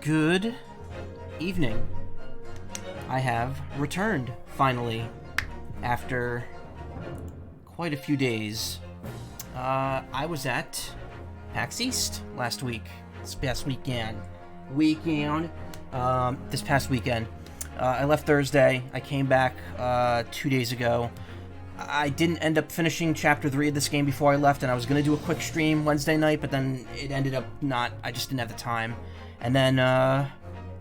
Good evening. I have returned, finally, after quite a few days. I was at PAX East last week. This past weekend. This past weekend. I left Thursday. I came back 2 days ago. I didn't end up finishing Chapter 3 of this game before I left, and I was going to do a quick stream Wednesday night, but then it ended up not. I just didn't have the time. And then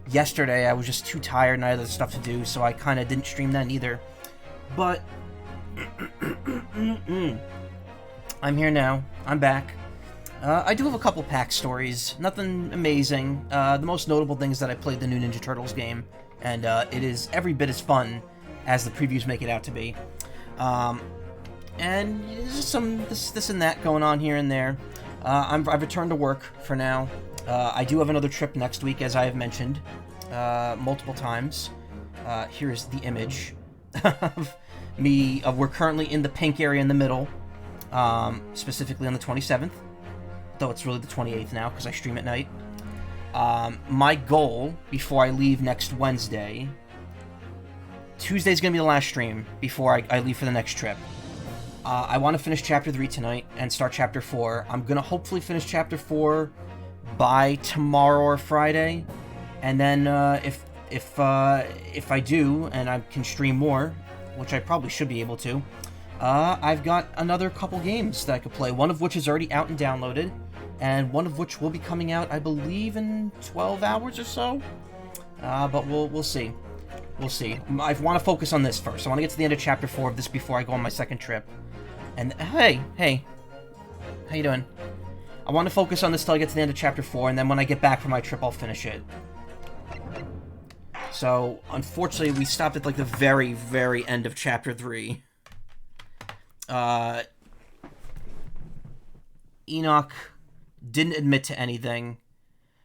yesterday I was just too tired and I had other stuff to do, so I kind of didn't stream then either. But I'm here now. I'm back. I do have a couple PAX stories. Nothing amazing. The most notable thing is that I played the new Ninja Turtles game, and it is every bit as fun as the previews make it out to be. And there's some this and that going on here and there. I've returned to work for now. I do have another trip next week, as I have mentioned multiple times. Here's the image of me. We're currently in the pink area in the middle, specifically on the 27th, though it's really the 28th now because I stream at night. My goal before I leave next Wednesday, Tuesday's going to be the last stream before I leave for the next trip. I want to finish Chapter 3 tonight and start Chapter 4. I'm going to hopefully finish Chapter 4 by tomorrow or Friday, and then if I do and I can stream more, which I probably should be able to, I've got another couple games that I could play, one of which is already out and downloaded, and one of which will be coming out, I believe, in 12 hours or so. But we'll see. We'll see. I want to focus on this first. I want to get to the end of Chapter 4 of this before I go on my second trip. And hey, how you doing? I want to focus on this till I get to the end of Chapter 4, and then when I get back from my trip, I'll finish it. So, unfortunately, we stopped at, like, the very, very end of Chapter 3. Enoch didn't admit to anything,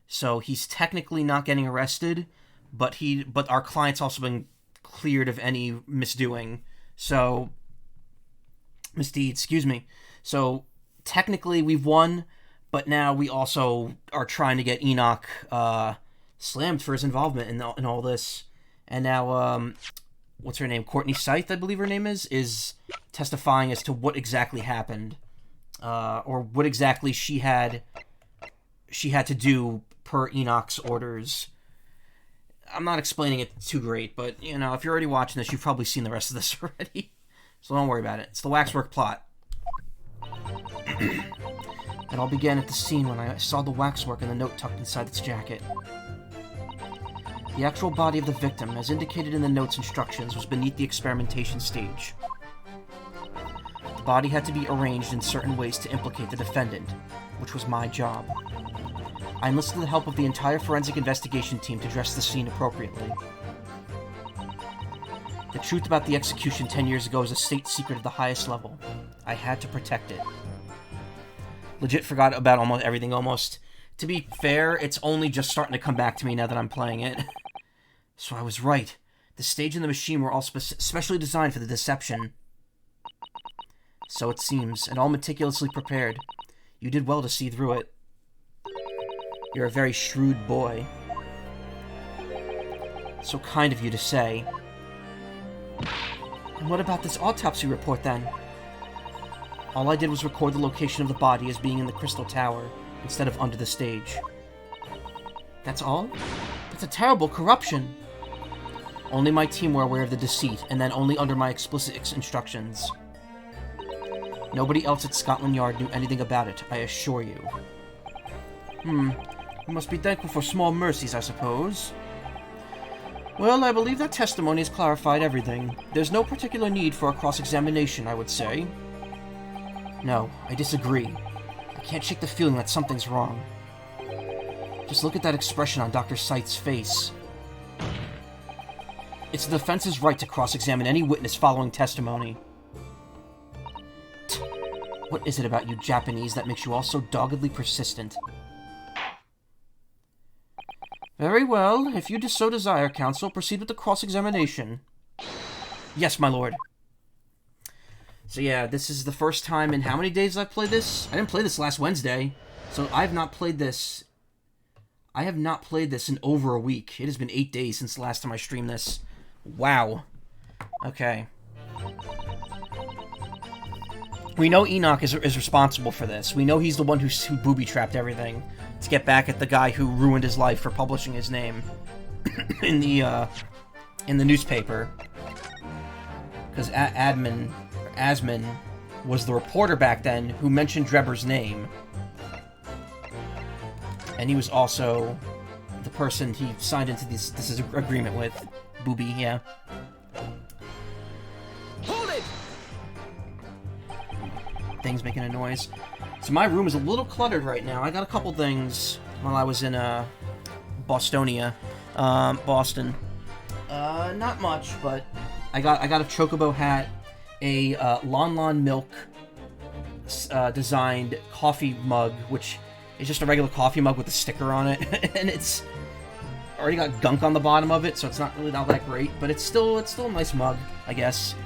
so he's technically not getting arrested, but our client's also been cleared of any misdeed, excuse me. So, technically, we've won, but now we also are trying to get Enoch slammed for his involvement in all this. And now, what's her name? Courtney Scythe, I believe her name is testifying as to what exactly happened, or what exactly she had to do per Enoch's orders. I'm not explaining it too great, but, you know, if you're already watching this, you've probably seen the rest of this already. So don't worry about it. It's the waxwork plot. It all began at the scene when I saw the waxwork and the note tucked inside its jacket. The actual body of the victim, as indicated in the note's instructions, was beneath the experimentation stage. The body had to be arranged in certain ways to implicate the defendant, which was my job. I enlisted the help of the entire forensic investigation team to dress the scene appropriately. The truth about the execution 10 years ago is a state secret at the highest level. I had to protect it. Legit forgot about almost everything, almost. To be fair, it's only just starting to come back to me now that I'm playing it. So I was right. The stage and the machine were all specially designed for the deception. So it seems, and all meticulously prepared. You did well to see through it. You're a very shrewd boy. So kind of you to say. And what about this autopsy report, then? All I did was record the location of the body as being in the Crystal Tower, instead of under the stage. That's all? That's a terrible corruption! Only my team were aware of the deceit, and then only under my explicit instructions. Nobody else at Scotland Yard knew anything about it, I assure you. You must be thankful for small mercies, I suppose. Well, I believe that testimony has clarified everything. There's no particular need for a cross-examination, I would say. No, I disagree. I can't shake the feeling that something's wrong. Just look at that expression on Dr. Scythe's face. It's the defense's right to cross-examine any witness following testimony. What is it about you Japanese that makes you all so doggedly persistent? Very well. If you so desire, counsel, proceed with the cross-examination. Yes, my lord. So yeah, this is the first time in how many days I've played this? I didn't play this last Wednesday, so I've not played this. I have not played this in over a week. It has been 8 days since the last time I streamed this. Wow. Okay. We know Enoch is responsible for this. We know he's the one who booby-trapped everything to get back at the guy who ruined his life for publishing his name in the newspaper. Because Asman was the reporter back then who mentioned Drebber's name. And he was also the person he signed into this agreement with. Booby, yeah. Hold it! Things making a noise. So my room is a little cluttered right now. I got a couple things while I was in Boston. Not much, but I got a Chocobo hat, a Lon Milk designed coffee mug, which is just a regular coffee mug with a sticker on it, and it's already got gunk on the bottom of it, so it's not really all that great, but it's still a nice mug, I guess.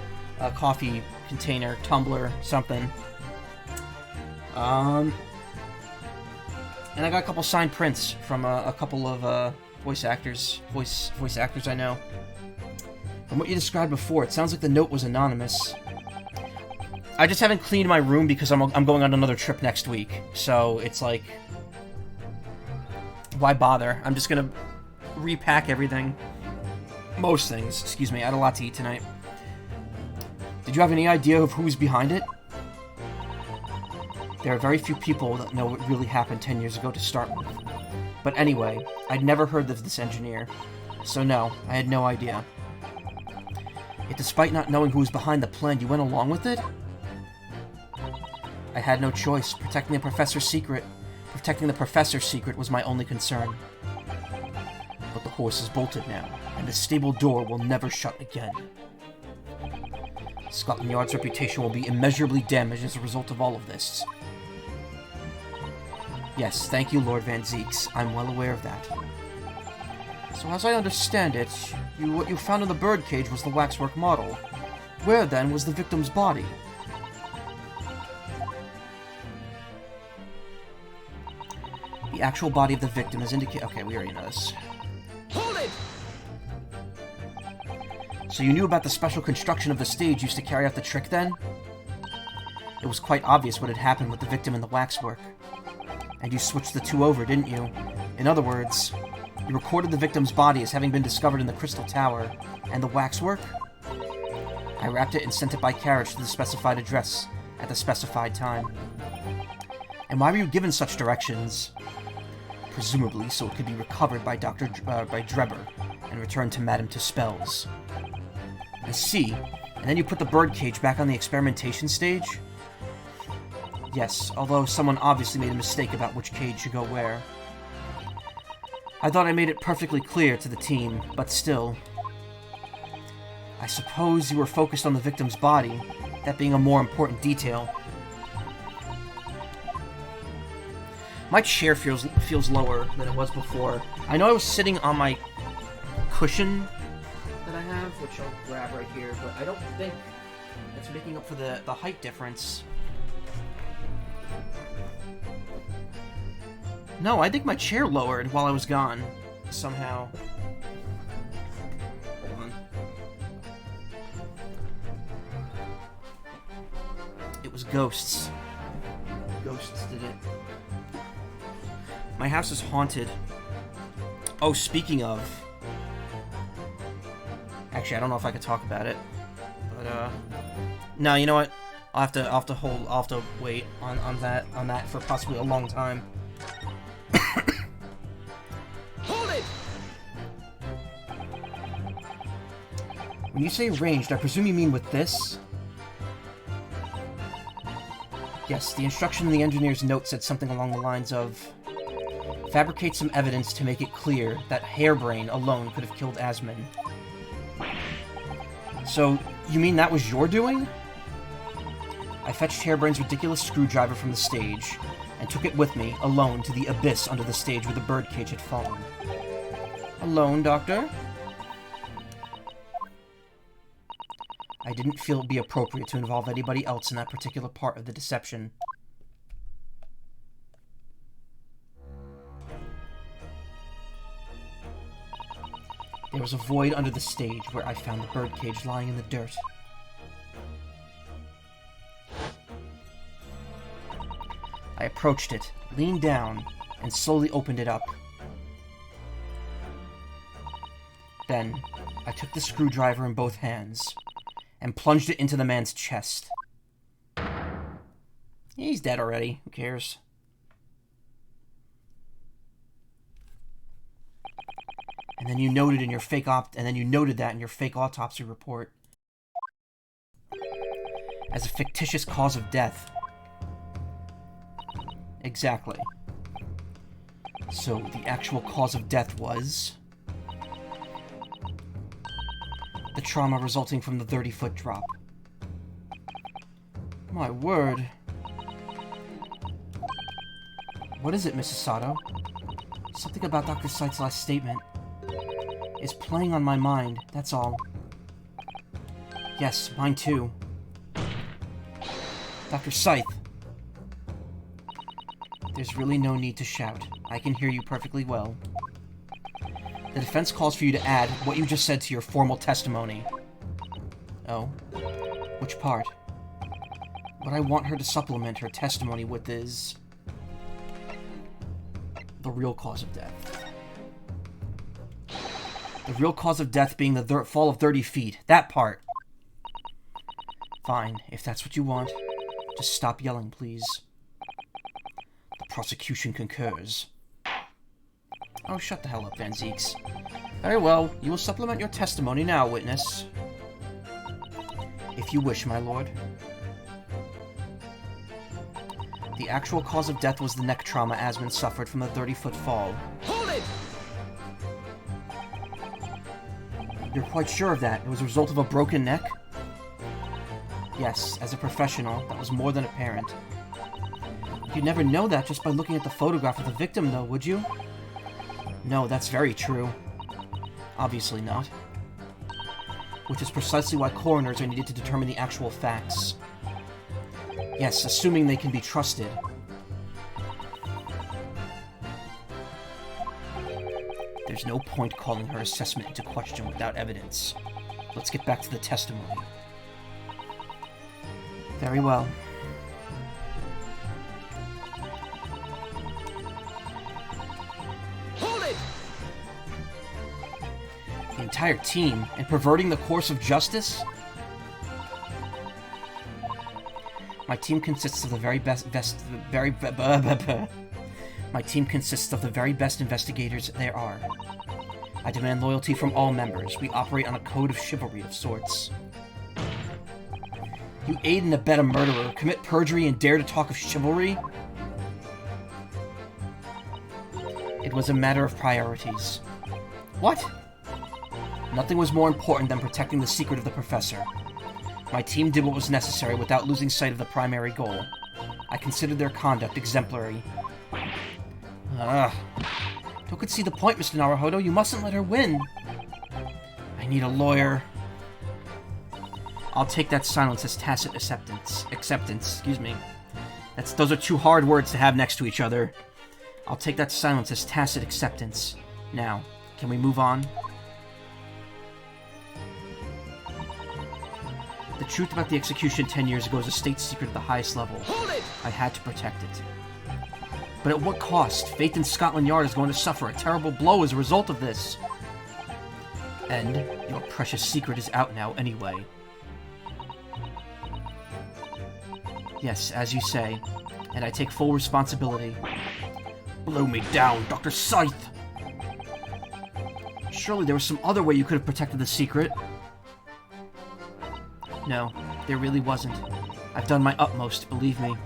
A coffee container, tumbler, something. And I got a couple signed prints from a couple of voice actors I know. From what you described before, it sounds like the note was anonymous. I just haven't cleaned my room because I'm going on another trip next week, so it's like, why bother? I'm just gonna repack everything. Most things, excuse me. I had a lot to eat tonight. Did you have any idea of who's behind it? There are very few people that know what really happened 10 years ago to start with. But anyway, I'd never heard of this engineer, so no, I had no idea. Yet despite not knowing who was behind the plan, you went along with it? I had no choice. Protecting the professor's secret was my only concern. But the horse is bolted now, and the stable door will never shut again. Scotland Yard's reputation will be immeasurably damaged as a result of all of this. Yes, thank you, Lord Van Zeeks. I'm well aware of that. So as I understand it, what you found in the birdcage was the waxwork model. Where, then, was the victim's body? The actual body of the victim is indicated... Okay, we already know this. Hold it! So you knew about the special construction of the stage used to carry out the trick, then? It was quite obvious what had happened with the victim and the waxwork. And you switched the two over, didn't you? In other words, you recorded the victim's body as having been discovered in the Crystal Tower, and the waxwork? I wrapped it and sent it by carriage to the specified address at the specified time. And why were you given such directions? Presumably so it could be recovered by by Drebber and returned to Madame Tuspel's. I see. And then you put the birdcage back on the experimentation stage? Yes, although someone obviously made a mistake about which cage should go where. I thought I made it perfectly clear to the team, but still. I suppose you were focused on the victim's body, that being a more important detail. My chair feels lower than it was before. I know I was sitting on my cushion that I have, which I'll grab right here, but I don't think that's making up for the height difference. No, I think my chair lowered while I was gone, somehow. Hold on. It was ghosts. Ghosts did it. My house is haunted. Oh, speaking of... Actually, I don't know if I could talk about it. But, no, you know what? I'll have to wait on that for possibly a long time. Hold it! When you say ranged, I presume you mean with this? Yes, the instruction in the engineer's note said something along the lines of... Fabricate some evidence to make it clear that Hairbrain alone could have killed Asman. So, you mean that was your doing? I fetched Hairbrain's ridiculous screwdriver from the stage, and took it with me, alone, to the abyss under the stage where the birdcage had fallen. Alone, Doctor? I didn't feel it would be appropriate to involve anybody else in that particular part of the deception. There was a void under the stage where I found the birdcage lying in the dirt. I approached it, leaned down, and slowly opened it up. Then, I took the screwdriver in both hands and plunged it into the man's chest. He's dead already. Who cares? And then you noted that in your fake autopsy report as a fictitious cause of death. Exactly. So the actual cause of death was the trauma resulting from the 30-foot drop. My word. What is it, Mrs. Sato? Something about Dr. Scythe's last statement is playing on my mind, that's all. Yes, mine too. Dr. Scythe! There's really no need to shout. I can hear you perfectly well. The defense calls for you to add what you just said to your formal testimony. Oh? Which part? What I want her to supplement her testimony with is the real cause of death. The real cause of death being the fall of 30 feet. That part. Fine, if that's what you want. Just stop yelling, please. The prosecution concurs. Oh, shut the hell up, Van Zeeks. Very well, you will supplement your testimony now, witness. If you wish, my lord. The actual cause of death was the neck trauma Asmund suffered from the 30-foot fall. Hold it! You're quite sure of that? It was a result of a broken neck? Yes, as a professional, that was more than apparent. You'd never know that just by looking at the photograph of the victim, though, would you? No, that's very true. Obviously not. Which is precisely why coroners are needed to determine the actual facts. Yes, assuming they can be trusted. There's no point calling her assessment into question without evidence. Let's get back to the testimony. Very well. Hold it! The entire team in perverting the course of justice? My team consists of the very best investigators there are. I demand loyalty from all members. We operate on a code of chivalry of sorts. You aid and abet a murderer, commit perjury, and dare to talk of chivalry? It was a matter of priorities. What? Nothing was more important than protecting the secret of the professor. My team did what was necessary without losing sight of the primary goal. I considered their conduct exemplary. Don't concede the point, Mr. Naruhodo. You mustn't let her win. I need a lawyer. I'll take that silence as tacit acceptance. Excuse me. Those are two hard words to have next to each other. I'll take that silence as tacit acceptance. Now, can we move on? The truth about the execution 10 years ago is a state secret at the highest level. Hold it! I had to protect it. But at what cost? Faith in Scotland Yard is going to suffer a terrible blow as a result of this. And your precious secret is out now anyway. Yes, as you say, and I take full responsibility. Blow me down, Dr. Scythe! Surely there was some other way you could have protected the secret. No, there really wasn't. I've done my utmost, believe me.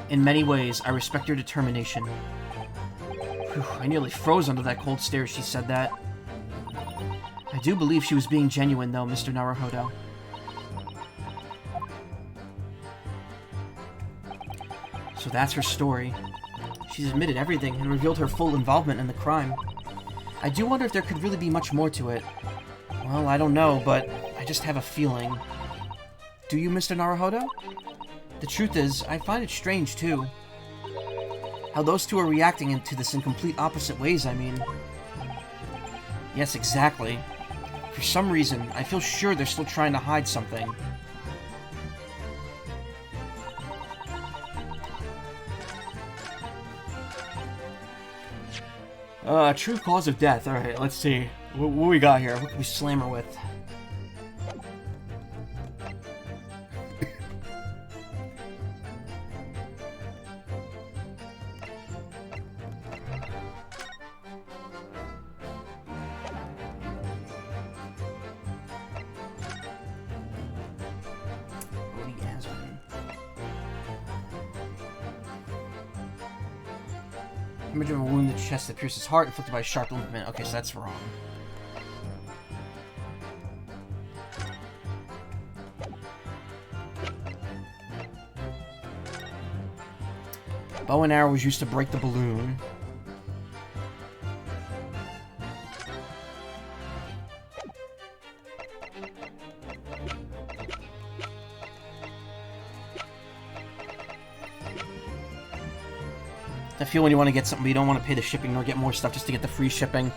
In many ways, I respect your determination. Whew, I nearly froze under that cold stare as she said that. I do believe she was being genuine, though, Mr. Naruhodo. So that's her story. She's admitted everything and revealed her full involvement in the crime. I do wonder if there could really be much more to it. Well, I don't know, but I just have a feeling. Do you, Mr. Naruhodo? The truth is, I find it strange, too. How those two are reacting to this in complete opposite ways, I mean. Yes, exactly. For some reason, I feel sure they're still trying to hide something. True cause of death. Alright, let's see. What we got here? What can we slam her with? Image of a wound in the chest that pierces heart, inflicted by a sharp implement. Okay, so that's wrong. Bow and arrow was used to break the balloon. I feel when you want to get something, but you don't want to pay the shipping nor get more stuff just to get the free shipping.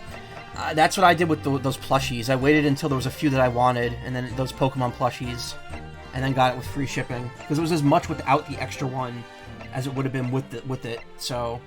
That's what I did with those plushies. I waited until there was a few that I wanted, and then those Pokemon plushies, and then got it with free shipping. Because it was as much without the extra one as it would have been with it, so...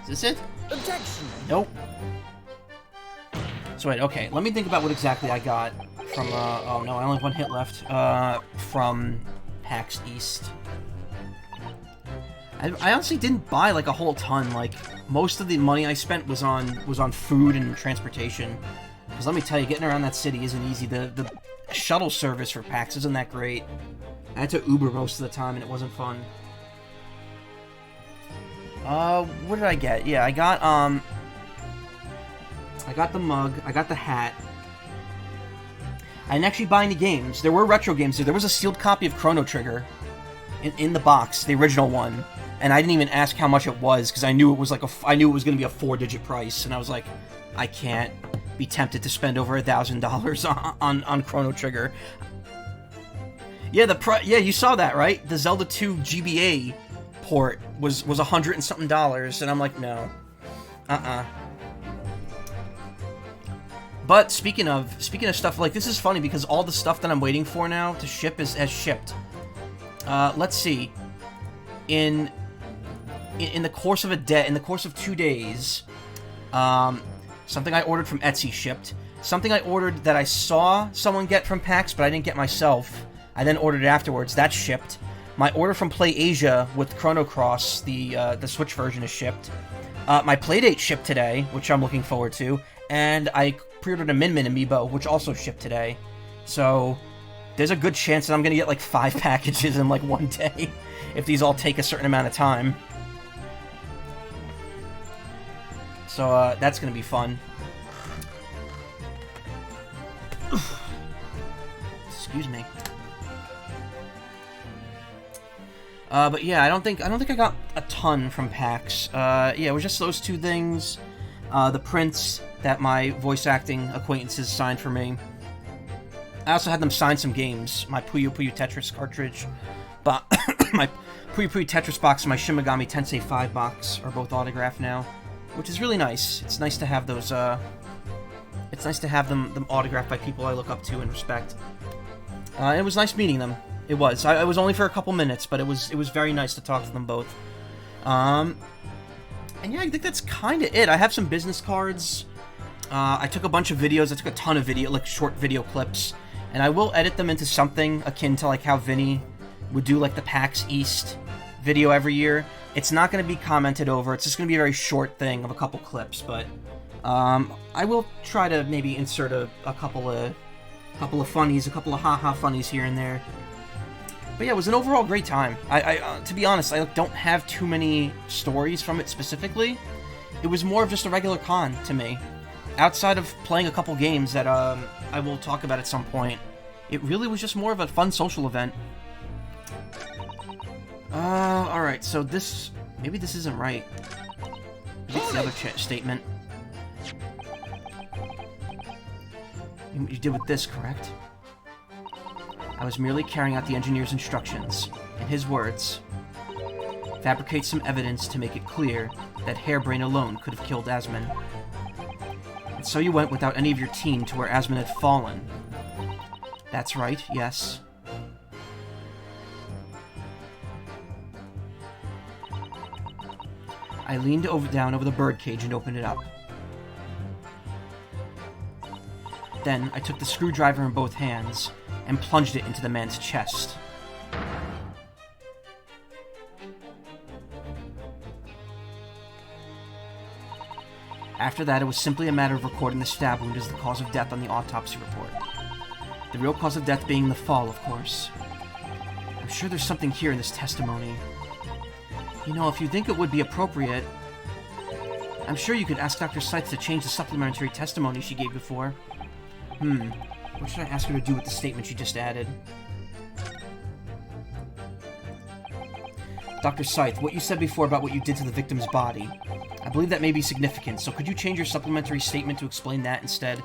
Is this it? Objection! Nope. So wait, okay, let me think about what exactly I got from, oh no, I only have one hit left, from PAX East. I honestly didn't buy, like, a whole ton, like, most of the money I spent was on food and transportation. Because let me tell you, getting around that city isn't easy. The shuttle service for PAX isn't that great. I had to Uber most of the time, and it wasn't fun. What did I get? Yeah, I got the mug, I got the hat. I didn't actually buy any games. There were retro games. There was a sealed copy of Chrono Trigger in the box, the original one, and I didn't even ask how much it was because I knew it was like I knew it was going to be a 4-digit price, and I was like, I can't be tempted to spend over $1,000 on Chrono Trigger. Yeah, yeah, you saw that, right? The Zelda 2 GBA port was $100 and something, and I'm like, no, But speaking of stuff, like, this is funny because all the stuff that I'm waiting for now to ship has shipped. Let's see. In the course of in the course of 2 days, something I ordered from Etsy shipped. Something I ordered that I saw someone get from PAX, but I didn't get myself. I then ordered it afterwards. That shipped. My order from Play Asia with Chrono Cross, the Switch version, is shipped. My Playdate shipped today, which I'm looking forward to, and I pre-ordered a Min Min amiibo, which also shipped today. So there's a good chance that I'm gonna get like 5 packages in like one day, if these all take a certain amount of time. So that's gonna be fun. Excuse me. But yeah, I don't think I got a ton from PAX. Yeah, it was just those 2 things. The prints that my voice acting acquaintances signed for me. I also had them sign some games. My Puyo Puyo Tetris cartridge, but my Puyo Puyo Tetris box and my Shin Megami Tensei 5 box are both autographed now, which is really nice. It's nice to have those. It's nice to have them autographed by people I look up to and respect. It was nice meeting them. It was. I was only for a couple minutes, but it was very nice to talk to them both. And yeah, I think that's kind of it. I have some business cards. I took a bunch of videos. I took a ton of short video clips, and I will edit them into something akin to like how Vinny would do like the PAX East video every year. It's not going to be commented over. It's just going to be a very short thing of a couple clips, but I will try to maybe insert a couple of funnies, a couple of haha funnies here and there. But yeah, it was an overall great time. I to be honest, I don't have too many stories from it specifically. It was more of just a regular con to me. Outside of playing a couple games that I will talk about at some point. It really was just more of a fun social event. Alright, so this... Maybe this isn't right. Maybe it's the other statement. You did with this, correct? I was merely carrying out the engineer's instructions. In his words, fabricate some evidence to make it clear that Harebrain alone could have killed Asmon. And so you went without any of your team to where Asmon had fallen. That's right, yes. I leaned down over the birdcage and opened it up. Then, I took the screwdriver in both hands and plunged it into the man's chest. After that, it was simply a matter of recording the stab wound as the cause of death on the autopsy report. The real cause of death being the fall, of course. I'm sure there's something here in this testimony. You know, if you think it would be appropriate, I'm sure you could ask Dr. Seitz to change the supplementary testimony she gave before. What should I ask her to do with the statement she just added? Dr. Seitz, what you said before about what you did to the victim's body, I believe that may be significant, so could you change your supplementary statement to explain that instead?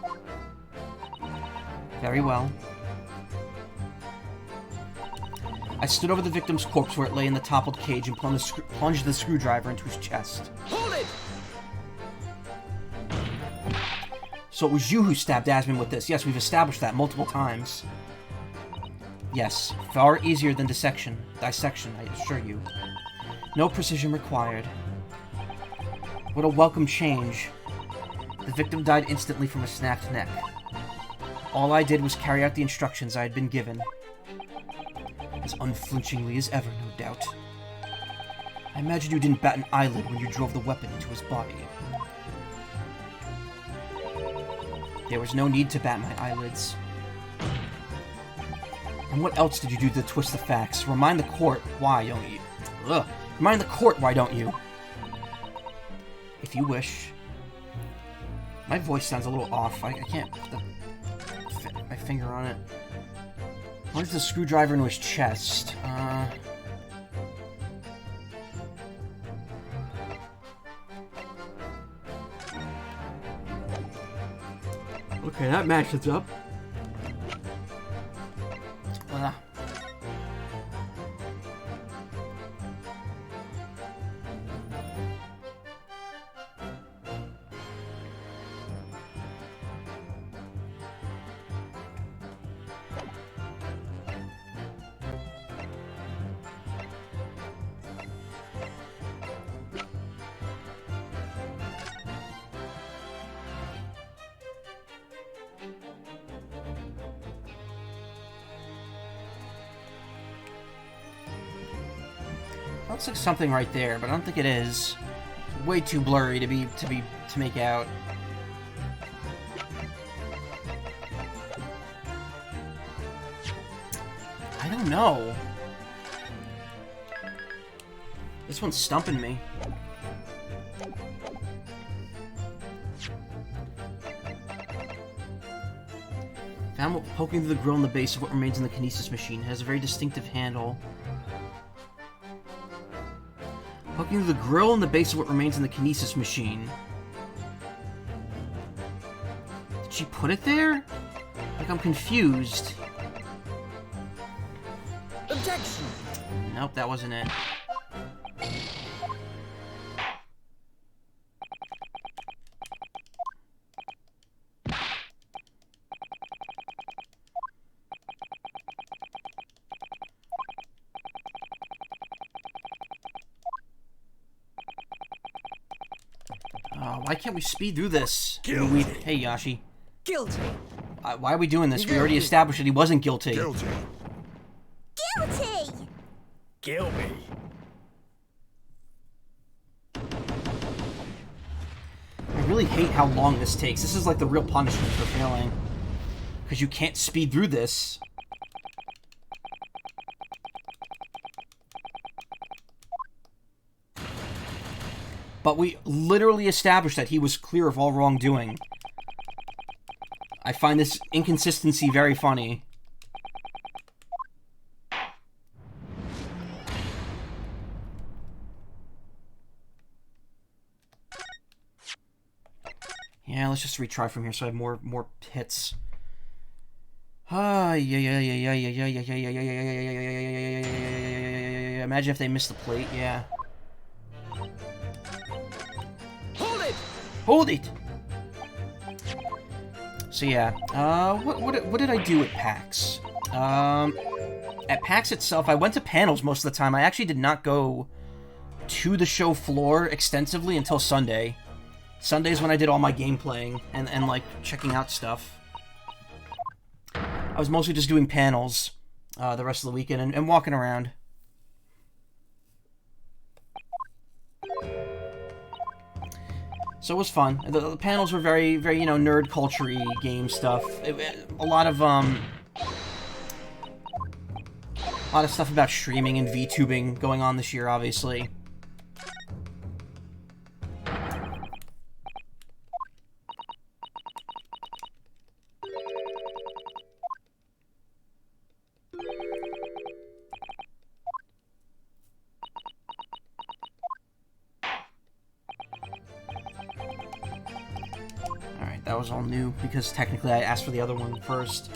Very well. I stood over the victim's corpse where it lay in the toppled cage and plunged the screwdriver into his chest. Hold it! So it was you who stabbed Asmon with this. Yes, we've established that multiple times. Yes, far easier than dissection, I assure you. No precision required. What a welcome change. The victim died instantly from a snapped neck. All I did was carry out the instructions I had been given. As unflinchingly as ever, no doubt. I imagine you didn't bat an eyelid when you drove the weapon into his body. There was no need to bat my eyelids. And what else did you do to twist the facts? Remind the court why don't you? Remind the court why don't you? If you wish. My voice sounds a little off. I can't put my finger on it. Plunged the screwdriver into his chest. Okay, that matches up. Looks like something right there, but I don't think it is. It's way too blurry to make out. I don't know. This one's stumping me. Found poking through the grill in the base of what remains in the kinesis machine. It has a very distinctive handle. Poking through the grill in the base of what remains in the kinesis machine. Did she put it there? Like, I'm confused. Objection! Nope, that wasn't it. Why can't we speed through this? Hey, Yashi. Guilty! Why are we doing this? We already established that he wasn't guilty. Guilty. Guilty! Kill me! I really hate how long this takes. This is like the real punishment for failing. Because you can't speed through this. But we literally established that he was clear of all wrongdoing. I find this inconsistency very funny. let's just retry from here so I have more hits. Imagine if they missed the plate, yeah. Hold it! Hold it! So yeah, what did I do at PAX? At PAX itself, I went to panels most of the time. I actually did not go to the show floor extensively until Sunday. Sunday's when I did all my game playing and like checking out stuff. I was mostly just doing panels the rest of the weekend and walking around. So it was fun. The panels were very, very, you know, nerd culture-y game stuff. A lot of stuff about streaming and VTubing going on this year, obviously. That was all new, because technically I asked for the other one first.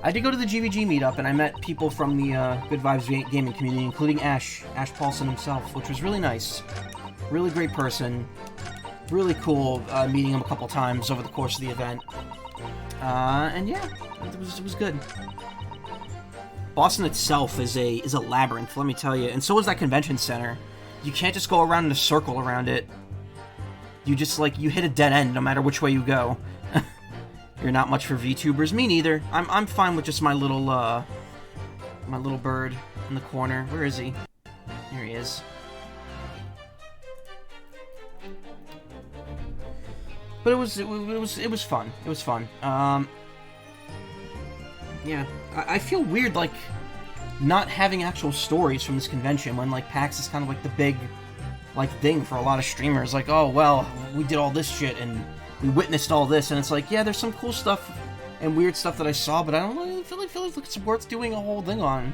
I did go to the GVG meetup, and I met people from the Good Vibes gaming community, including Ash Paulson himself, which was really nice. Really great person. Really cool meeting him a couple times over the course of the event. And yeah, it was good. Boston itself is a labyrinth, let me tell you, and so is that convention center. You can't just go around in a circle around it. You just, like, you hit a dead end no matter which way you go. You're not much for VTubers. Me neither. I'm fine with just my little bird in the corner. Where is he? There he is. But it was fun. It was fun. Yeah. I feel weird, like, not having actual stories from this convention when, like, PAX is kind of like the big, like, thing for a lot of streamers. Like, oh, well, we did all this shit and we witnessed all this, and it's like, yeah, there's some cool stuff and weird stuff that I saw, but I don't really feel like it's worth doing a whole thing on.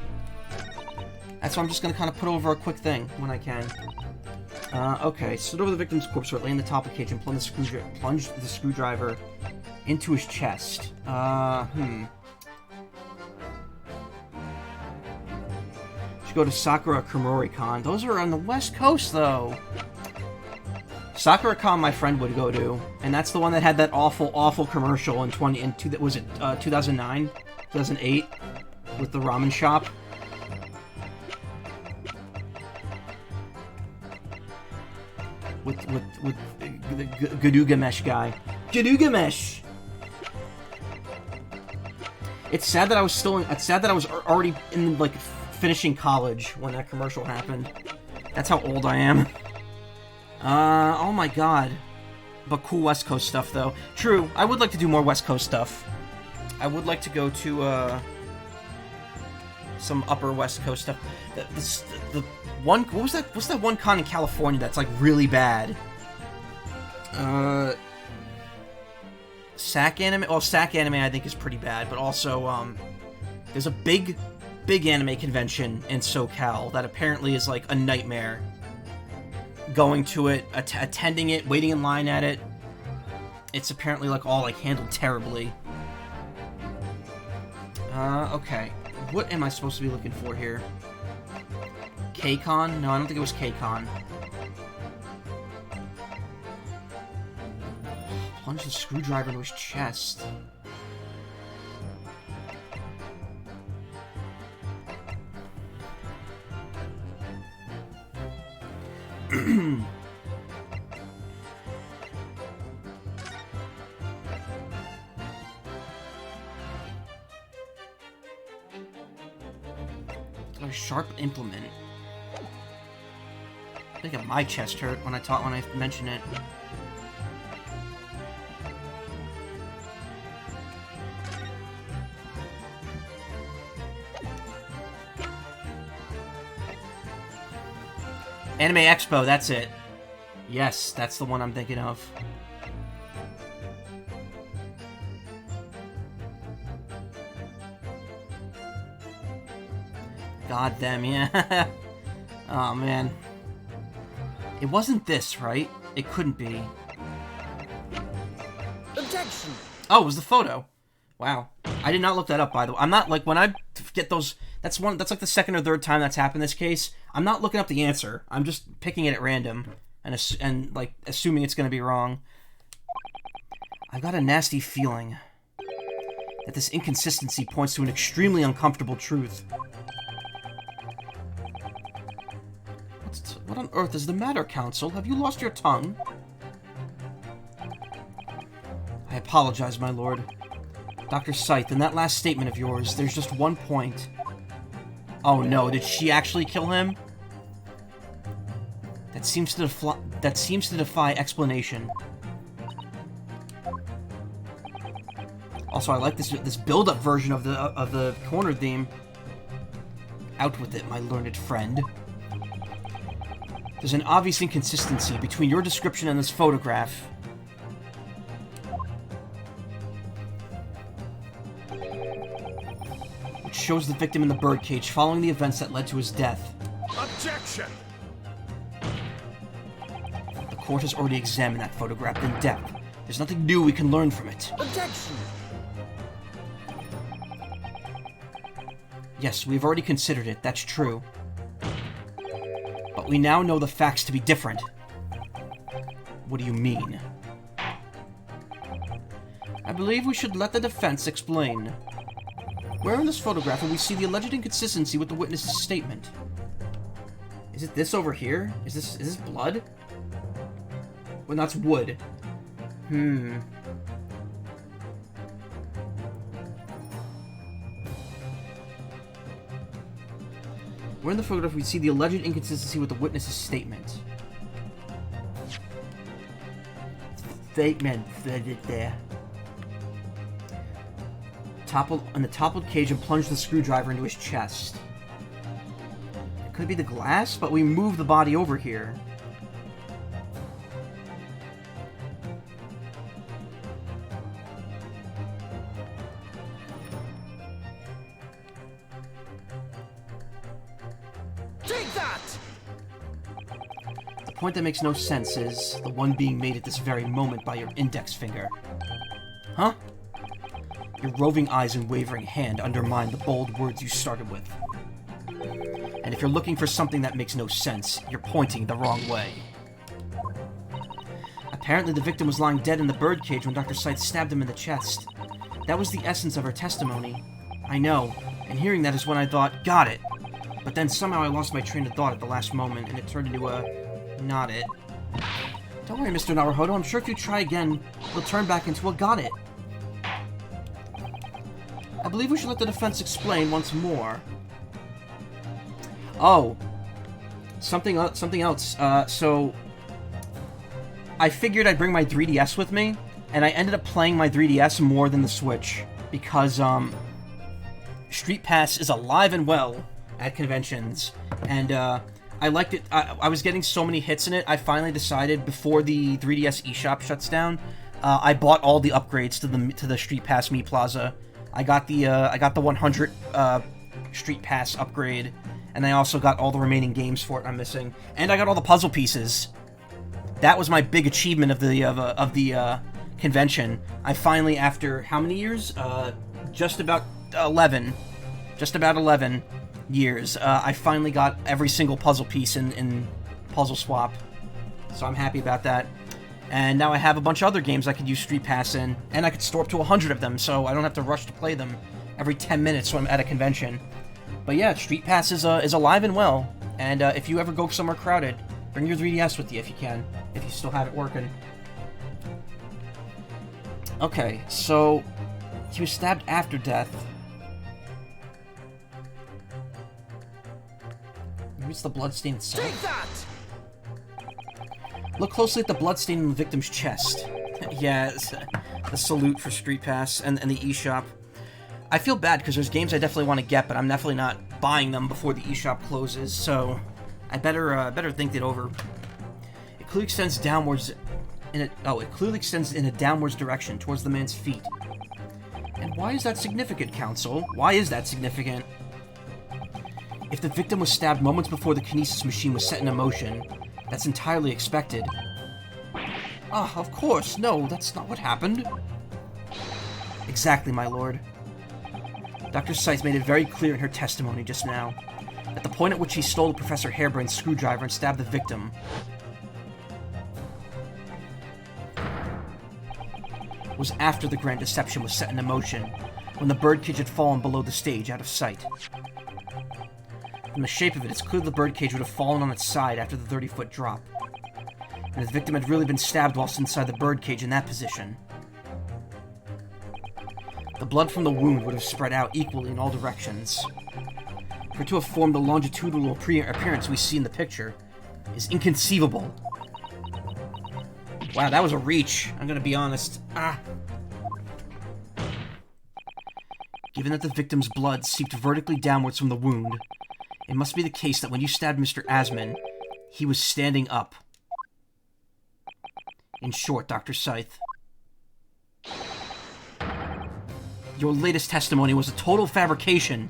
That's why I'm just gonna kind of put over a quick thing when I can. Okay, stood over the victim's corpse, where it lay in the top of the cage, and plunged the screwdriver into his chest. Should go to Sakura Komori-con. Those are on the West Coast, though. Sakura-con my friend would go to, and that's the one that had that awful commercial in 2009? 2008? With the ramen shop? With the Gadugamesh guy. Gadugamesh! It's sad that I was already in, like, finishing college when that commercial happened. That's how old I am. Oh my god. But cool West Coast stuff, though. True, I would like to do more West Coast stuff. I would like to go to, some upper West Coast stuff. The one, what's that one con in California that's, like, really bad? SAC anime? Well, SAC anime I think is pretty bad, but also, there's a big anime convention in SoCal that apparently is, like, a nightmare. Going to it, attending it, waiting in line at it. It's apparently, like, all, like, handled terribly. Okay. What am I supposed to be looking for here? K-Con? No, I don't think it was K-Con. Plunge the screwdriver into his chest. A sharp implement. I think my chest hurt when I mentioned it. Anime Expo, that's it. Yes, that's the one I'm thinking of. God damn, yeah. Oh, man. It wasn't this, right? It couldn't be. Objection! Oh, it was the photo. Wow. I did not look that up, by the way. I'm not, like, when I get those... That's like the second or third time that's happened in this case. I'm not looking up the answer. I'm just picking it at random and like, assuming it's going to be wrong. I got a nasty feeling that this inconsistency points to an extremely uncomfortable truth. What on earth is the matter, Counsel? Have you lost your tongue? I apologize, my lord. Dr. Scythe, in that last statement of yours, there's just one point. Oh no, did she actually kill him? That seems to defy explanation. Also, I like this build-up version of the corner theme. Out with it, my learned friend. There's an obvious inconsistency between your description and this photograph. Which shows the victim in the birdcage following the events that led to his death. Objection! The court has already examined that photograph in depth. There's nothing new we can learn from it. Objection! Yes, we've already considered it, that's true. But we now know the facts to be different. What do you mean? I believe we should let the defense explain. Where in this photograph will we see the alleged inconsistency with the witness's statement? Is it this over here? Is this blood? Well, that's wood. Where in the photograph we see the alleged inconsistency with the witness's statement? Statement there. In the toppled cage and plunged the screwdriver into his chest. It could be the glass, but we moved the body over here. The point that makes no sense is the one being made at this very moment by your index finger. Huh? Your roving eyes and wavering hand undermine the bold words you started with. And if you're looking for something that makes no sense, you're pointing the wrong way. Apparently the victim was lying dead in the birdcage when Dr. Scythe stabbed him in the chest. That was the essence of her testimony. I know, and hearing that is when I thought, got it. But then somehow I lost my train of thought at the last moment, and it turned into a... not it. Don't worry, Mr. Naruhodo, I'm sure if you try again, it'll turn back into a got it. I believe we should let the defense explain once more. Oh. Something else. So... I figured I'd bring my 3DS with me, and I ended up playing my 3DS more than the Switch. Because, Street Pass is alive and well at conventions. And, I liked it. I was getting so many hits in it, I finally decided, before the 3DS eShop shuts down, I bought all the upgrades to the Street Pass Me Plaza. I got the 100 Street Pass upgrade, and I also got all the remaining games for it I'm missing, and I got all the puzzle pieces. That was my big achievement of the convention. I finally, after how many years? Just about 11 years. I finally got every single puzzle piece in Puzzle Swap, so I'm happy about that. And now I have a bunch of other games I could use Street Pass in, and I could store up to 100 of them, so I don't have to rush to play them every 10 minutes when I'm at a convention. But yeah, Street Pass is alive and well, and if you ever go somewhere crowded, bring your 3DS with you if you can, if you still have it working. Okay, so he was stabbed after death. Maybe it's the bloodstain itself. Take that! Look closely at the bloodstain in the victim's chest. Yeah, the salute for Street Pass and the eShop. I feel bad because there's games I definitely want to get, but I'm definitely not buying them before the eShop closes, so I better think it over. It clearly extends downwards it clearly extends in a downwards direction towards the man's feet. And why is that significant, Counsel? Why is that significant? If the victim was stabbed moments before the kinesis machine was set into motion, that's entirely expected. Ah, of course. No, that's not what happened. Exactly, my lord. Dr. Scythe made it very clear in her testimony just now that the point at which he stole Professor Harebrain's screwdriver and stabbed the victim was after the grand deception was set into motion, when the birdcage had fallen below the stage out of sight. From the shape of it, it's clear the birdcage would have fallen on its side after the 30-foot drop, and the victim had really been stabbed whilst inside the birdcage in that position. The blood from the wound would have spread out equally in all directions. For it to have formed the longitudinal appearance we see in the picture is inconceivable. Wow, that was a reach, I'm gonna be honest. Given that the victim's blood seeped vertically downwards from the wound, it must be the case that when you stabbed Mr. Asman, he was standing up. In short, Dr. Scythe, your latest testimony was a total fabrication.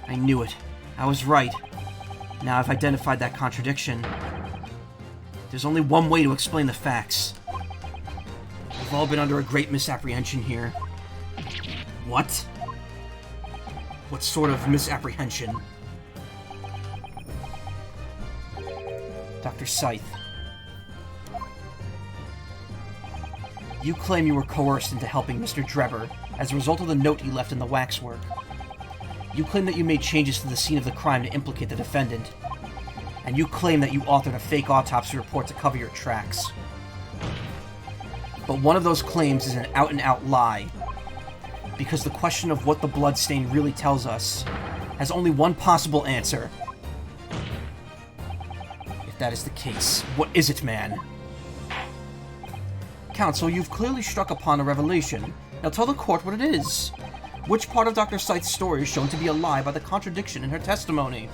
I knew it. I was right. Now I've identified that contradiction. There's only one way to explain the facts. We've all been under a great misapprehension here. What? What sort of misapprehension? Dr. Scythe. You claim you were coerced into helping Mr. Drebber as a result of the note he left in the waxwork. You claim that you made changes to the scene of the crime to implicate the defendant. And you claim that you authored a fake autopsy report to cover your tracks. But one of those claims is an out-and-out lie. Because the question of what the bloodstain really tells us has only one possible answer. If that is the case, what is it, man? Counsel, you've clearly struck upon a revelation. Now tell the court what it is. Which part of Dr. Scythe's story is shown to be a lie by the contradiction in her testimony?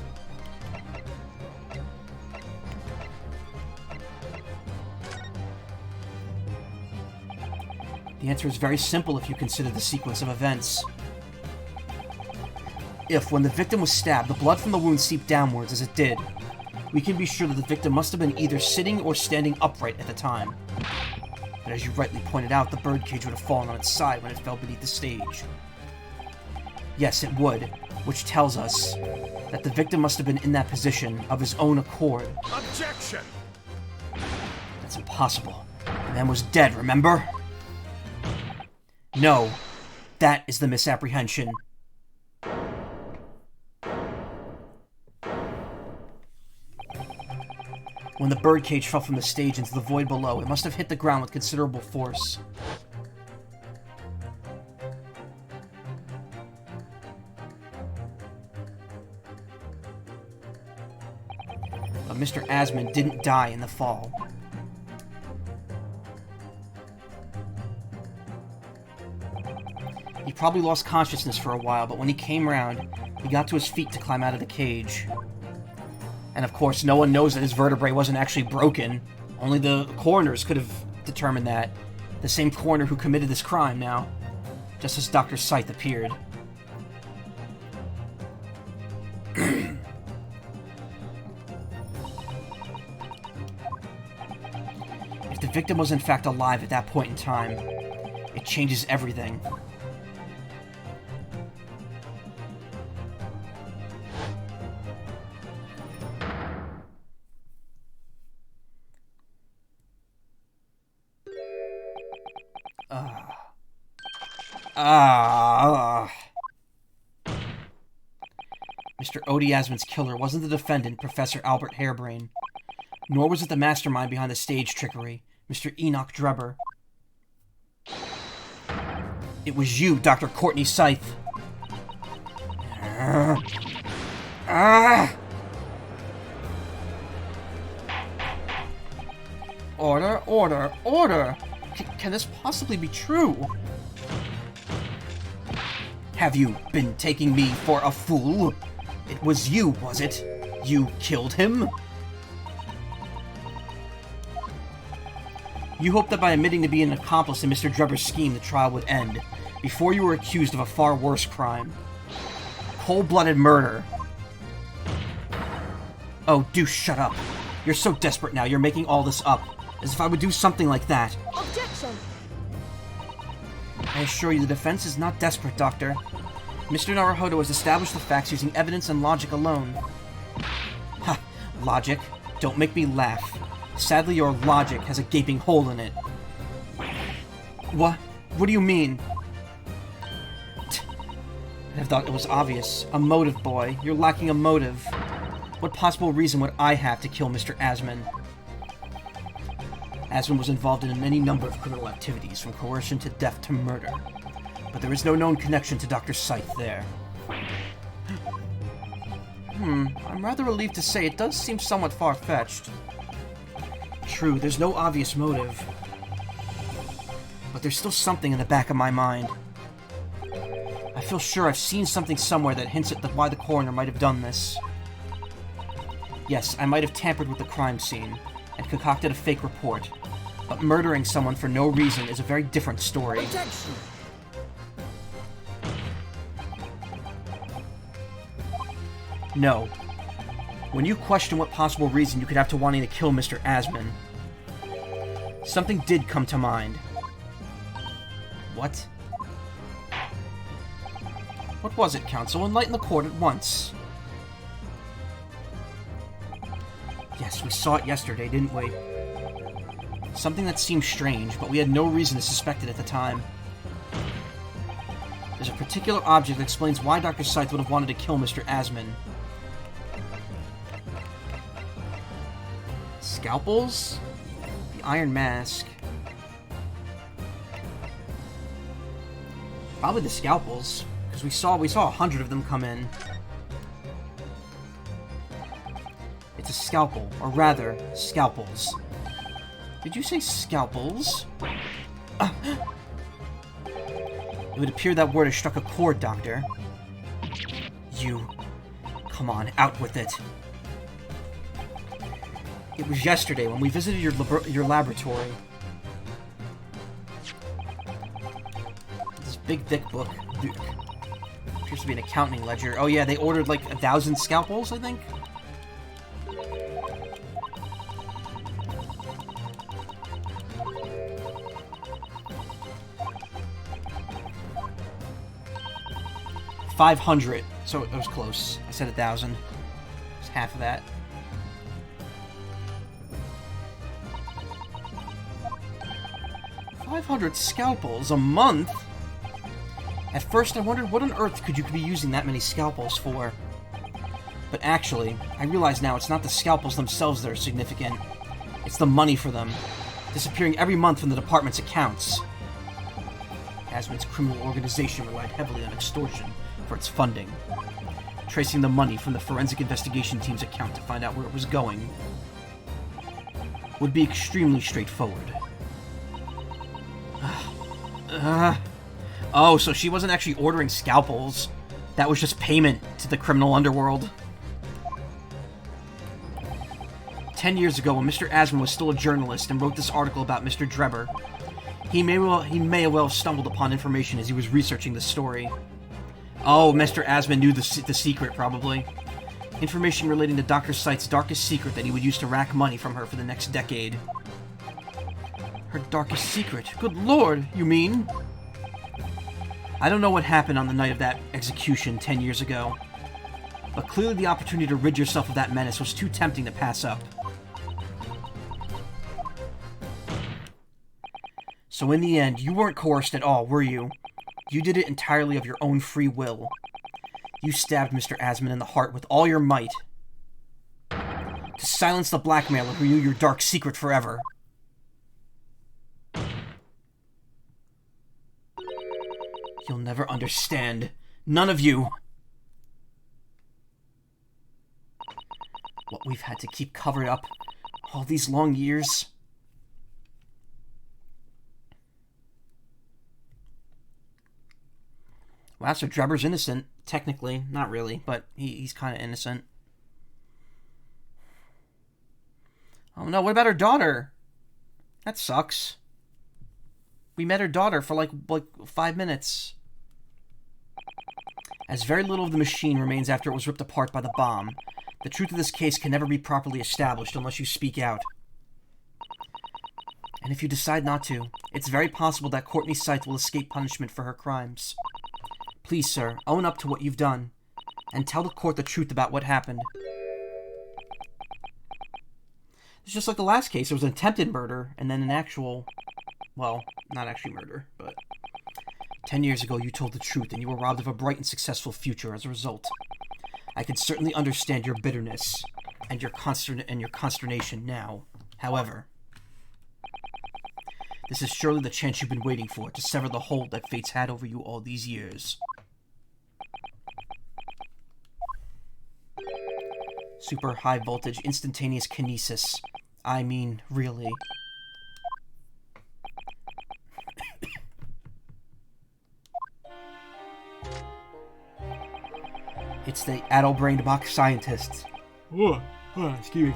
The answer is very simple if you consider the sequence of events. If, when the victim was stabbed, the blood from the wound seeped downwards as it did, we can be sure that the victim must have been either sitting or standing upright at the time. But as you rightly pointed out, the birdcage would have fallen on its side when it fell beneath the stage. Yes, it would, which tells us that the victim must have been in that position of his own accord. Objection! That's impossible. The man was dead, remember? No, that is the misapprehension. When the birdcage fell from the stage into the void below, it must have hit the ground with considerable force. But Mr. Asman didn't die in the fall. He probably lost consciousness for a while, but when he came round, he got to his feet to climb out of the cage. And of course, no one knows that his vertebrae wasn't actually broken. Only the coroners could have determined that. The same coroner who committed this crime now. Just as Dr. Scythe appeared. If the victim was in fact alive at that point in time, it changes everything. Mr. Odie Asman's killer wasn't the defendant, Professor Albert Harebrain, nor was it the mastermind behind the stage trickery, Mr. Enoch Drebber. It was you, Dr. Courtney Scythe. Order, order, order! Can this possibly be true? Have you been taking me for a fool? It was you, was it? You killed him? You hoped that by admitting to being an accomplice in Mr. Drebber's scheme, the trial would end, before you were accused of a far worse crime. Cold-blooded murder. Oh, do shut up. You're so desperate now, you're making all this up. As if I would do something like that. Objection! I assure you, the defense is not desperate, Doctor. Mr. Naruhodo has established the facts using evidence and logic alone. Ha! Logic? Don't make me laugh. Sadly, your logic has a gaping hole in it. What? What do you mean? I thought it was obvious. A motive, boy. You're lacking a motive. What possible reason would I have to kill Mr. Asman? Asman was involved in any number of criminal activities, from coercion to death to murder. But there is no known connection to Dr. Scythe there. I'm rather relieved to say it does seem somewhat far-fetched. True, there's no obvious motive. But there's still something in the back of my mind. I feel sure I've seen something somewhere that hints at why the coroner might have done this. Yes, I might have tampered with the crime scene and concocted a fake report, but murdering someone for no reason is a very different story. Objection! No. When you question what possible reason you could have to wanting to kill Mr. Asman, something did come to mind. What? What was it, Counsel? Enlighten the court at once. Yes, we saw it yesterday, didn't we? Something that seemed strange, but we had no reason to suspect it at the time. There's a particular object that explains why Dr. Scythe would have wanted to kill Mr. Asman. Scalpels? The Iron Mask. Probably the scalpels, because we saw 100 of them come in. It's a scalpel, or rather, scalpels. Did you say scalpels? It would appear that word has struck a chord, Doctor. You... Come on, out with it. It was yesterday when we visited your laboratory. This big thick book. Appears to be an accounting ledger. Oh yeah, they ordered like 1,000 scalpels, I think? $500. So it was close. I said 1,000. It's half of that. $500 scalpels a month? At first I wondered what on earth could you be using that many scalpels for. But actually, I realize now it's not the scalpels themselves that are significant. It's the money for them, disappearing every month from the department's accounts. Asman's criminal organization relied heavily on extortion for its funding. Tracing the money from the forensic investigation team's account to find out where it was going would be extremely straightforward. Oh, so she wasn't actually ordering scalpels. That was just payment to the criminal underworld. 10 years ago, when Mr. Asman was still a journalist and wrote this article about Mr. Drebber, he may well have stumbled upon information as he was researching the story. Oh, Mr. Asman knew the secret, probably. Information relating to Dr. Scythe's darkest secret that he would use to rack money from her for the next decade. Her darkest secret? Good lord, you mean? I don't know what happened on the night of that execution 10 years ago, but clearly the opportunity to rid yourself of that menace was too tempting to pass up. So in the end, you weren't coerced at all, were you? You did it entirely of your own free will. You stabbed Mr. Asman in the heart with all your might. To silence the blackmailer who knew your dark secret forever. You'll never understand. None of you. What we've had to keep covered up all these long years. Wow, so Drebber's innocent, technically. Not really, but he's kind of innocent. Oh no, what about her daughter? That sucks. We met her daughter for like 5 minutes. As very little of the machine remains after it was ripped apart by the bomb, the truth of this case can never be properly established unless you speak out. And if you decide not to, it's very possible that Courtney Scythe will escape punishment for her crimes. Please, sir, own up to what you've done, and tell the court the truth about what happened. It's just like the last case. It was an attempted murder, and then an actual... well, not actually murder, but... 10 years ago, you told the truth, and you were robbed of a bright and successful future as a result. I can certainly understand your bitterness and your consternation now. However, this is surely the chance you've been waiting for, to sever the hold that fate's had over you all these years. Super high voltage, instantaneous kinesis. I mean, really. It's the addle-brained mock scientists. Excuse me.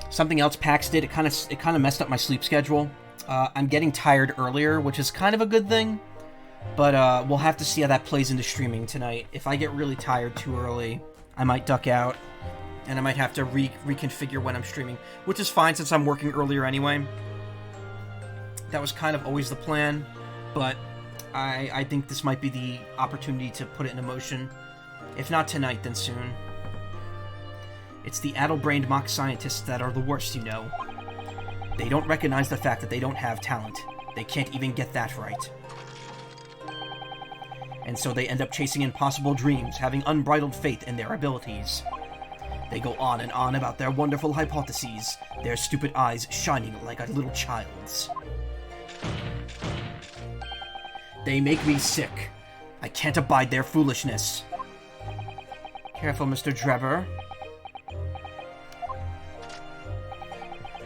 Something else PAX did, it kind of messed up my sleep schedule. I'm getting tired earlier, which is kind of a good thing. But we'll have to see how that plays into streaming tonight. If I get really tired too early, I might duck out. And I might have to reconfigure when I'm streaming. Which is fine since I'm working earlier anyway. That was kind of always the plan. But I think this might be the opportunity to put it into motion. If not tonight, then soon. It's the addle-brained mock scientists that are the worst, you know. They don't recognize the fact that they don't have talent. They can't even get that right. And so they end up chasing impossible dreams, having unbridled faith in their abilities. They go on and on about their wonderful hypotheses, their stupid eyes shining like a little child's. They make me sick. I can't abide their foolishness. Careful, Mr. Trevor.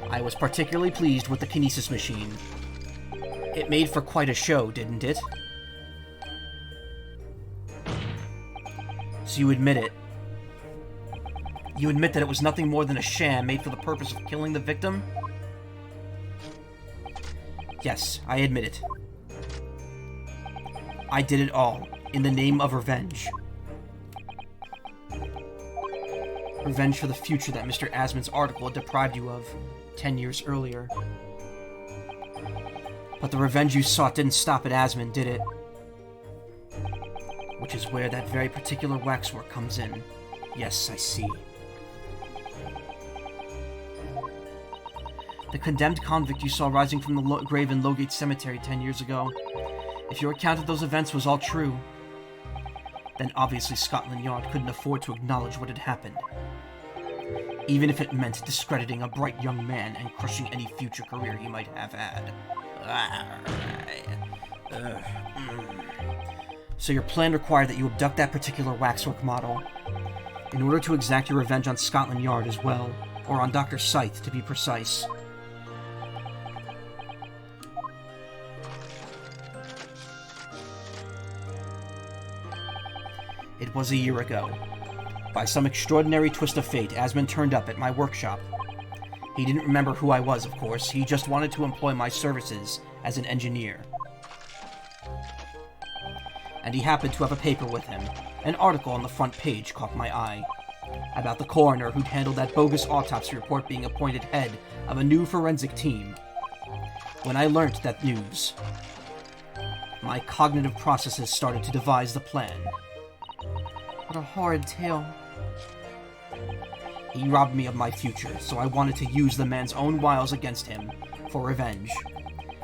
I was particularly pleased with the kinesis machine. It made for quite a show, didn't it? So you admit it. You admit that it was nothing more than a sham made for the purpose of killing the victim? Yes, I admit it. I did it all, in the name of revenge. Revenge for the future that Mr. Asmund's article had deprived you of 10 years earlier. But the revenge you sought didn't stop at Asmund, did it? Which is where that very particular waxwork comes in. Yes, I see. The condemned convict you saw rising from the grave in Lowgate Cemetery 10 years ago. If your account of those events was all true, then obviously Scotland Yard couldn't afford to acknowledge what had happened. Even if it meant discrediting a bright young man and crushing any future career he might have had. So your plan required that you abduct that particular waxwork model, in order to exact your revenge on Scotland Yard as well, or on Dr. Scythe to be precise. It was a year ago. By some extraordinary twist of fate, Asmund turned up at my workshop. He didn't remember who I was, of course. He just wanted to employ my services as an engineer. And he happened to have a paper with him. An article on the front page caught my eye. About the coroner who'd handled that bogus autopsy report being appointed head of a new forensic team. When I learnt that news, my cognitive processes started to devise the plan. What a horrid tale. He robbed me of my future, so I wanted to use the man's own wiles against him, for revenge,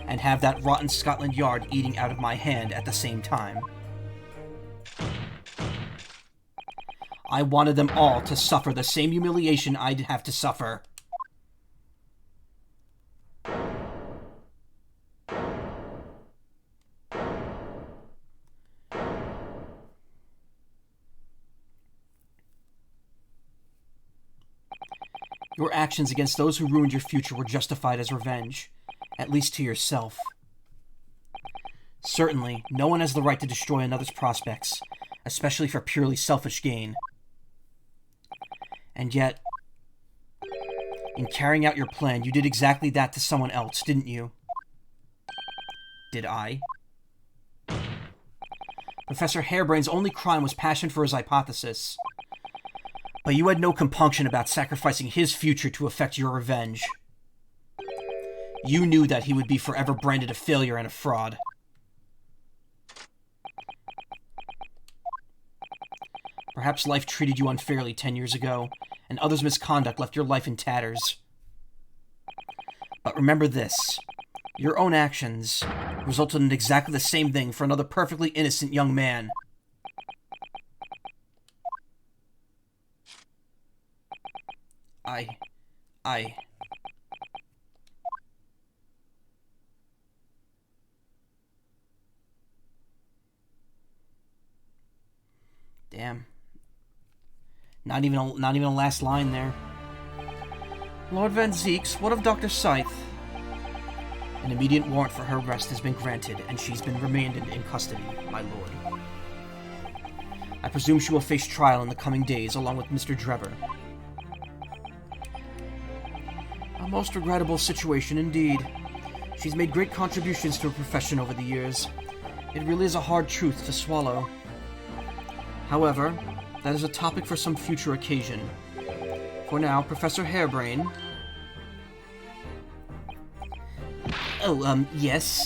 and have that rotten Scotland Yard eating out of my hand at the same time. I wanted them all to suffer the same humiliation I'd have to suffer. Your actions against those who ruined your future were justified as revenge, at least to yourself. Certainly, no one has the right to destroy another's prospects, especially for purely selfish gain. And yet, in carrying out your plan, you did exactly that to someone else, didn't you? Did I? Professor Harebrain's only crime was passion for his hypothesis. But you had no compunction about sacrificing his future to effect your revenge. You knew that he would be forever branded a failure and a fraud. Perhaps life treated you unfairly 10 years ago, and others' misconduct left your life in tatters. But remember this. Your own actions resulted in exactly the same thing for another perfectly innocent young man. Damn. Not even a last line there. Lord Van Zeeks, what of Dr. Scythe? An immediate warrant for her arrest has been granted, and she's been remanded in custody, my lord. I presume she will face trial in the coming days, along with Mr. Drebber. A most regrettable situation indeed. She's made great contributions to her profession over the years. It really is a hard truth to swallow. However, that is a topic for some future occasion. For now, Professor Harebrain... Oh, yes?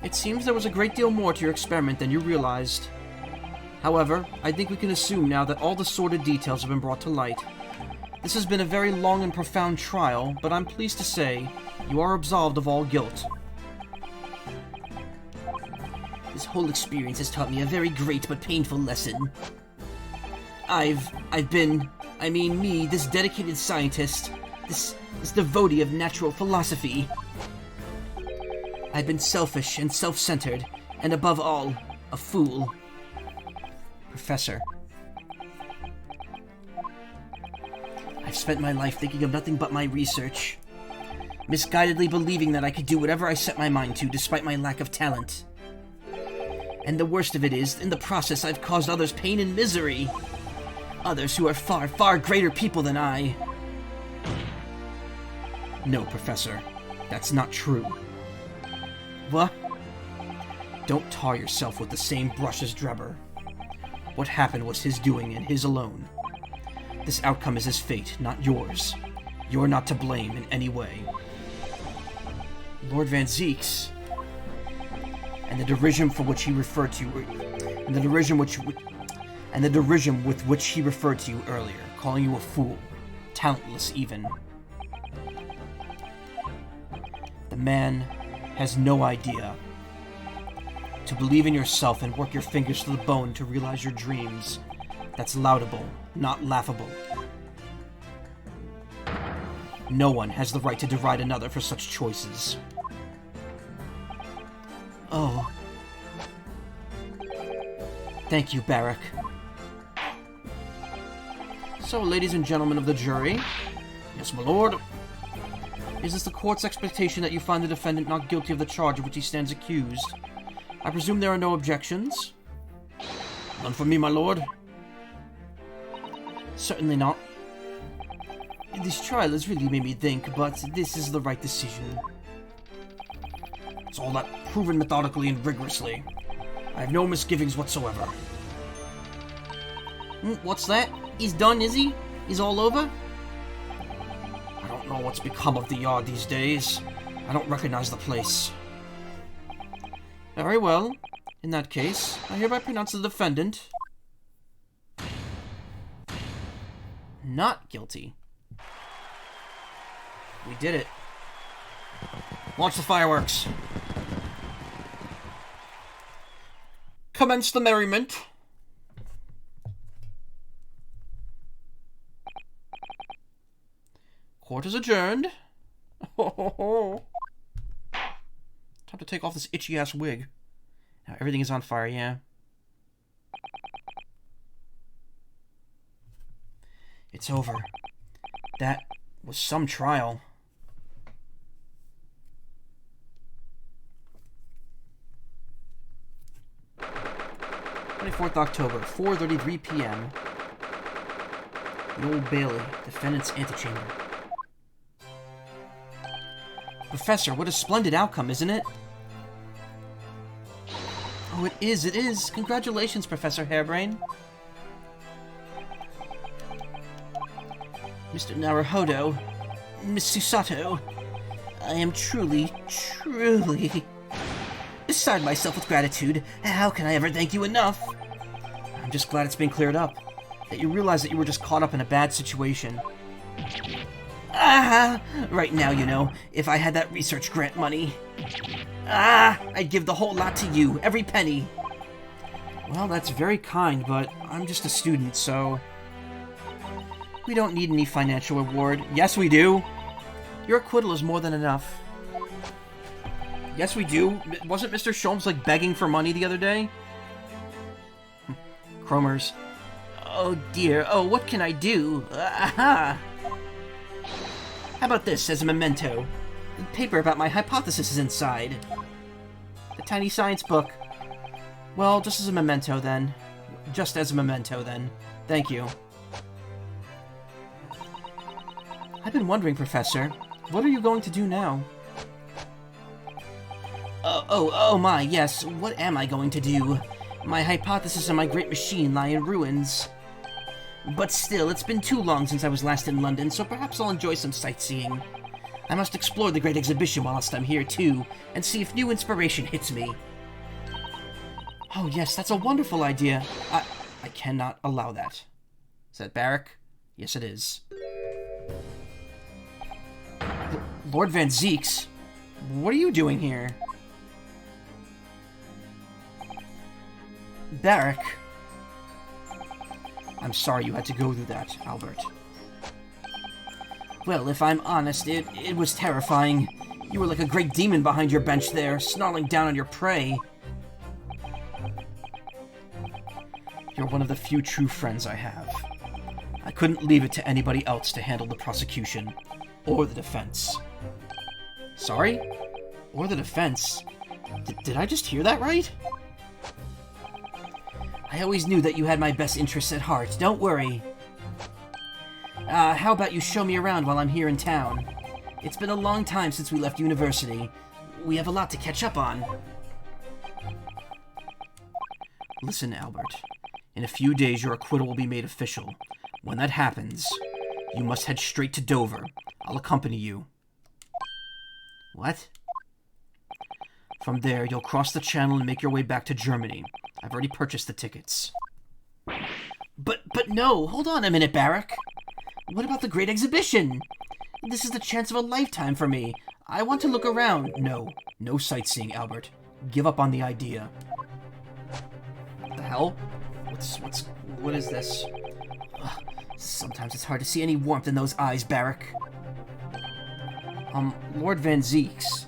It seems there was a great deal more to your experiment than you realized. However, I think we can assume now that all the sordid details have been brought to light. This has been a very long and profound trial, but I'm pleased to say you are absolved of all guilt. This whole experience has taught me a very great but painful lesson. This dedicated scientist, this devotee of natural philosophy. I've been selfish and self-centered, and above all, a fool. Professor. I've spent my life thinking of nothing but my research, misguidedly believing that I could do whatever I set my mind to despite my lack of talent. And the worst of it is, in the process I've caused others pain and misery. Others who are far, far greater people than I. No, Professor. That's not true. What? Don't tar yourself with the same brush as Drebber. What happened was his doing and his alone. This outcome is his fate, not yours. You're not to blame in any way. Lord Van Zeeks, and the derision for which he referred to, and the derision with which he referred to you earlier, calling you a fool, talentless even. The man has no idea. To believe in yourself and work your fingers to the bone to realize your dreams, that's laudable, not laughable. No one has the right to deride another for such choices. Oh. Thank you, Barrack. So, ladies and gentlemen of the jury... Yes, my lord. Is this the court's expectation that you find the defendant not guilty of the charge of which he stands accused? I presume there are no objections? None from me, my lord. Certainly not. This trial has really made me think, but this is the right decision. It's all that proven methodically and rigorously. I have no misgivings whatsoever. What's that? He's done, is he? He's all over? I don't know what's become of the yard these days. I don't recognize the place. Very well. In that case, I hereby pronounce the defendant not guilty. We did it. Launch the fireworks. Commence the merriment. Court is adjourned. Time to take off this itchy-ass wig. Now everything is on fire, yeah. It's over. That was some trial. 24th October, 4:33 p.m. The Old Bailey, defendant's antechamber. Professor, what a splendid outcome, isn't it? Oh, it is, it is. Congratulations, Professor Hairbrain. Mr. Naruhodo, Miss Susato, I am truly beside myself with gratitude. How can I ever thank you enough? I'm just glad it's been cleared up. That you realize that you were just caught up in a bad situation. Right now, you know, if I had that research grant money. I'd give the whole lot to you, every penny. Well, that's very kind, but I'm just a student, so... We don't need any financial reward. Yes, we do. Your acquittal is more than enough. Yes, we do. Wasn't Mr. Sholmes, like, begging for money the other day? Cromers. Oh, dear. Oh, what can I do? How about this as a memento? The paper about my hypothesis is inside. The tiny science book. Well, just as a memento, then. Just as a memento, then. Thank you. I've been wondering, Professor, what are you going to do now? Oh my, yes, what am I going to do? My hypothesis and my great machine lie in ruins. But still, it's been too long since I was last in London, so perhaps I'll enjoy some sightseeing. I must explore the Great Exhibition whilst I'm here, too, and see if new inspiration hits me. Oh yes, that's a wonderful idea. I cannot allow that. Is that Barrack? Yes, it is. Lord Van Zeeks? What are you doing here? Barrack. I'm sorry you had to go through that, Albert. Well, if I'm honest, it was terrifying. You were like a great demon behind your bench there, snarling down on your prey. You're one of the few true friends I have. I couldn't leave it to anybody else to handle the prosecution. Or the defense. Sorry? Or the defense? Did I just hear that right? I always knew that you had my best interests at heart. Don't worry. How about you show me around while I'm here in town? It's been a long time since we left university. We have a lot to catch up on. Listen, Albert. In a few days, your acquittal will be made official. When that happens, you must head straight to Dover. I'll accompany you. What? From there, you'll cross the channel and make your way back to Germany. I've already purchased the tickets. But no! Hold on a minute, Barrack! What about the Great Exhibition? This is the chance of a lifetime for me. I want to look around. No sightseeing, Albert. Give up on the idea. What the hell? What is this? Ugh, sometimes it's hard to see any warmth in those eyes, Barrack. Lord Van Zeeks.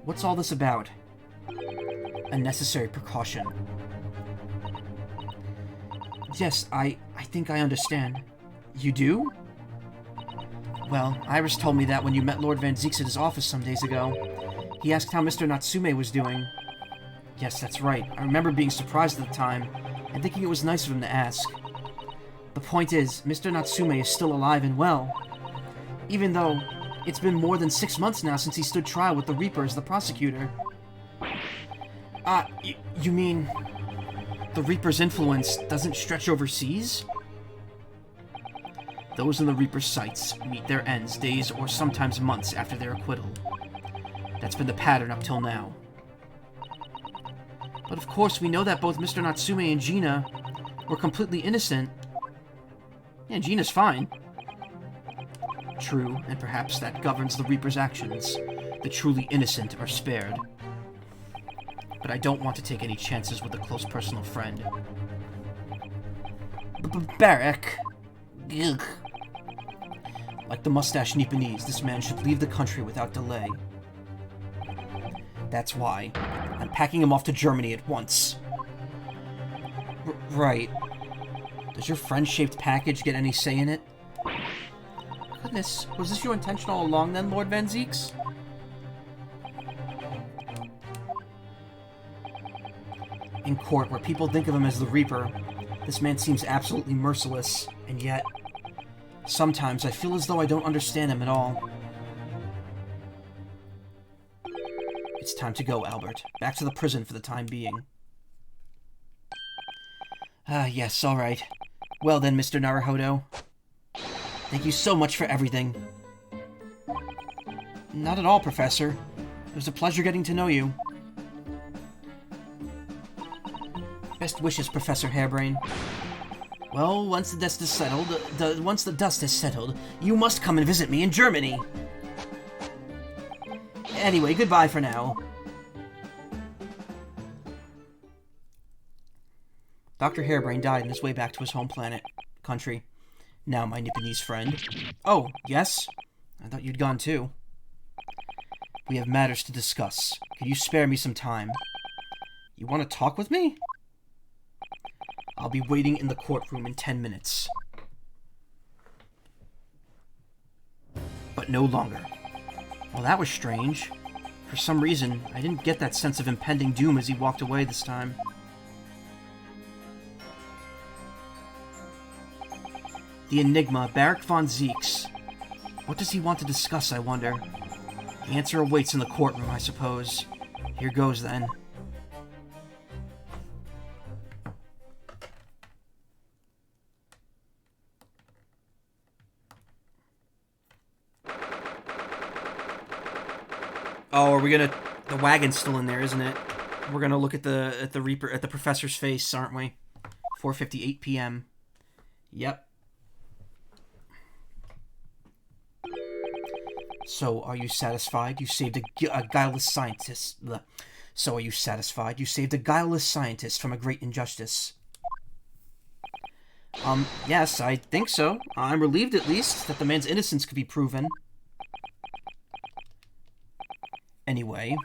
What's all this about? A necessary precaution. Yes, I think I understand. You do? Well, Iris told me that when you met Lord Van Zeeks at his office some days ago. He asked how Mr. Natsume was doing. Yes, that's right. I remember being surprised at the time, and thinking it was nice of him to ask. The point is, Mr. Natsume is still alive and well. Even though it's been more than 6 months now since he stood trial with the Reaper as the prosecutor. You mean the Reaper's influence doesn't stretch overseas? Those in the Reaper's sights meet their ends days or sometimes months after their acquittal. That's been the pattern up till now. But of course, we know that both Mr. Natsume and Gina were completely innocent. Yeah, Gina's fine. True, and perhaps that governs the Reaper's actions. The truly innocent are spared. But I don't want to take any chances with a close personal friend. Barrack. Ugh. Like the mustached Nipponese, this man should leave the country without delay. That's why I'm packing him off to Germany at once. Right. Does your friend-shaped package get any say in it? Goodness, was this your intention all along then, Lord Van Zeeks? In court, where people think of him as the Reaper, this man seems absolutely merciless, and yet, sometimes I feel as though I don't understand him at all. It's time to go, Albert. Back to the prison for the time being. Ah, yes, all right. Well then, Mr. Naruhodo. Thank you so much for everything. Not at all, Professor. It was a pleasure getting to know you. Best wishes, Professor Hairbrain. Well, once the dust is settled, you must come and visit me in Germany. Anyway, goodbye for now. Dr. Hairbrain died on his way back to his home country. Now, my Nipponese friend. Oh, yes? I thought you'd gone too. We have matters to discuss. Could you spare me some time? You want to talk with me? I'll be waiting in the courtroom in 10 minutes. But no longer. Well, that was strange. For some reason, I didn't get that sense of impending doom as he walked away this time. The enigma, Barak von Zeeks. What does he want to discuss, I wonder? The answer awaits in the courtroom, I suppose. Here goes, then. Oh, are we gonna... The wagon's still in there, isn't it? We're gonna look at the professor's face, aren't we? 4:58 p.m. Yep. So, are you satisfied? You saved a guileless scientist. Bleh. So, are you satisfied? You saved a guileless scientist from a great injustice. Yes, I think so. I'm relieved, at least, that the man's innocence could be proven. Anyway,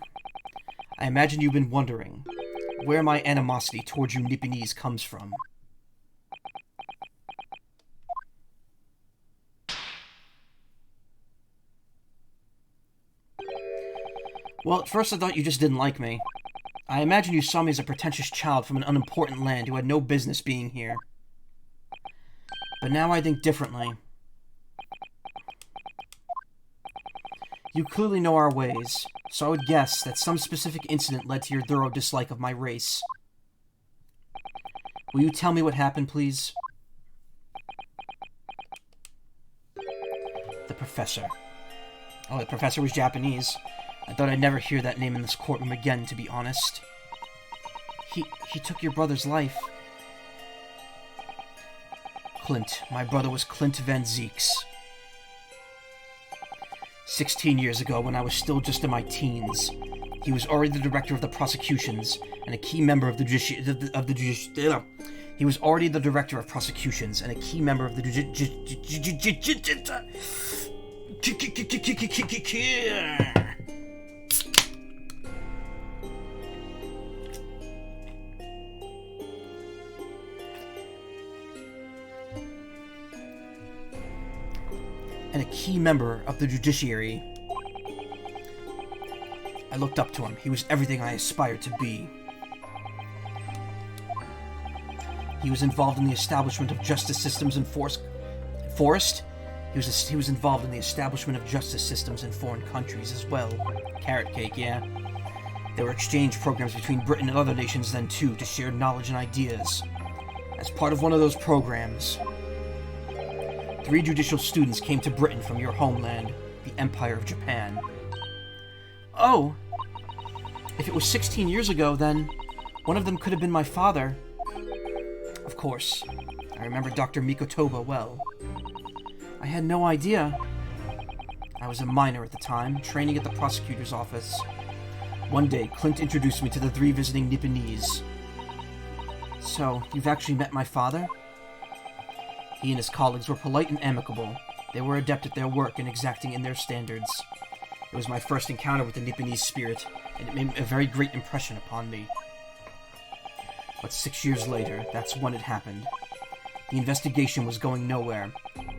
I imagine you've been wondering where my animosity towards you Nipponese comes from. Well, at first I thought you just didn't like me. I imagine you saw me as a pretentious child from an unimportant land who had no business being here. But now I think differently. You clearly know our ways, so I would guess that some specific incident led to your thorough dislike of my race. Will you tell me what happened, please? The professor. Oh, the professor was Japanese. I thought I'd never hear that name in this courtroom again, to be honest. He took your brother's life. Clint. My brother was Clint Van Zeeks. 16 years ago, when I was still just in my teens, he was already the director of the prosecutions and a key member of the He was already the director of prosecutions and a key member of the judiciary. I looked up to him. He was everything I aspired to be. He was involved in the establishment of justice systems in Forest? He was involved in the establishment of justice systems in foreign countries as well. Carrot cake, yeah. There were exchange programs between Britain and other nations then too, to share knowledge and ideas. As part of one of those programs, 3 judicial students came to Britain from your homeland, the Empire of Japan. Oh! If it was 16 years ago, then one of them could have been my father. Of course. I remember Dr. Mikotoba well. I had no idea. I was a minor at the time, training at the prosecutor's office. One day, Clint introduced me to the 3 visiting Nipponese. So, you've actually met my father? He and his colleagues were polite and amicable. They were adept at their work and exacting in their standards. It was my first encounter with the Nipponese spirit, and it made a very great impression upon me. But 6 years later, that's when it happened. The investigation was going nowhere.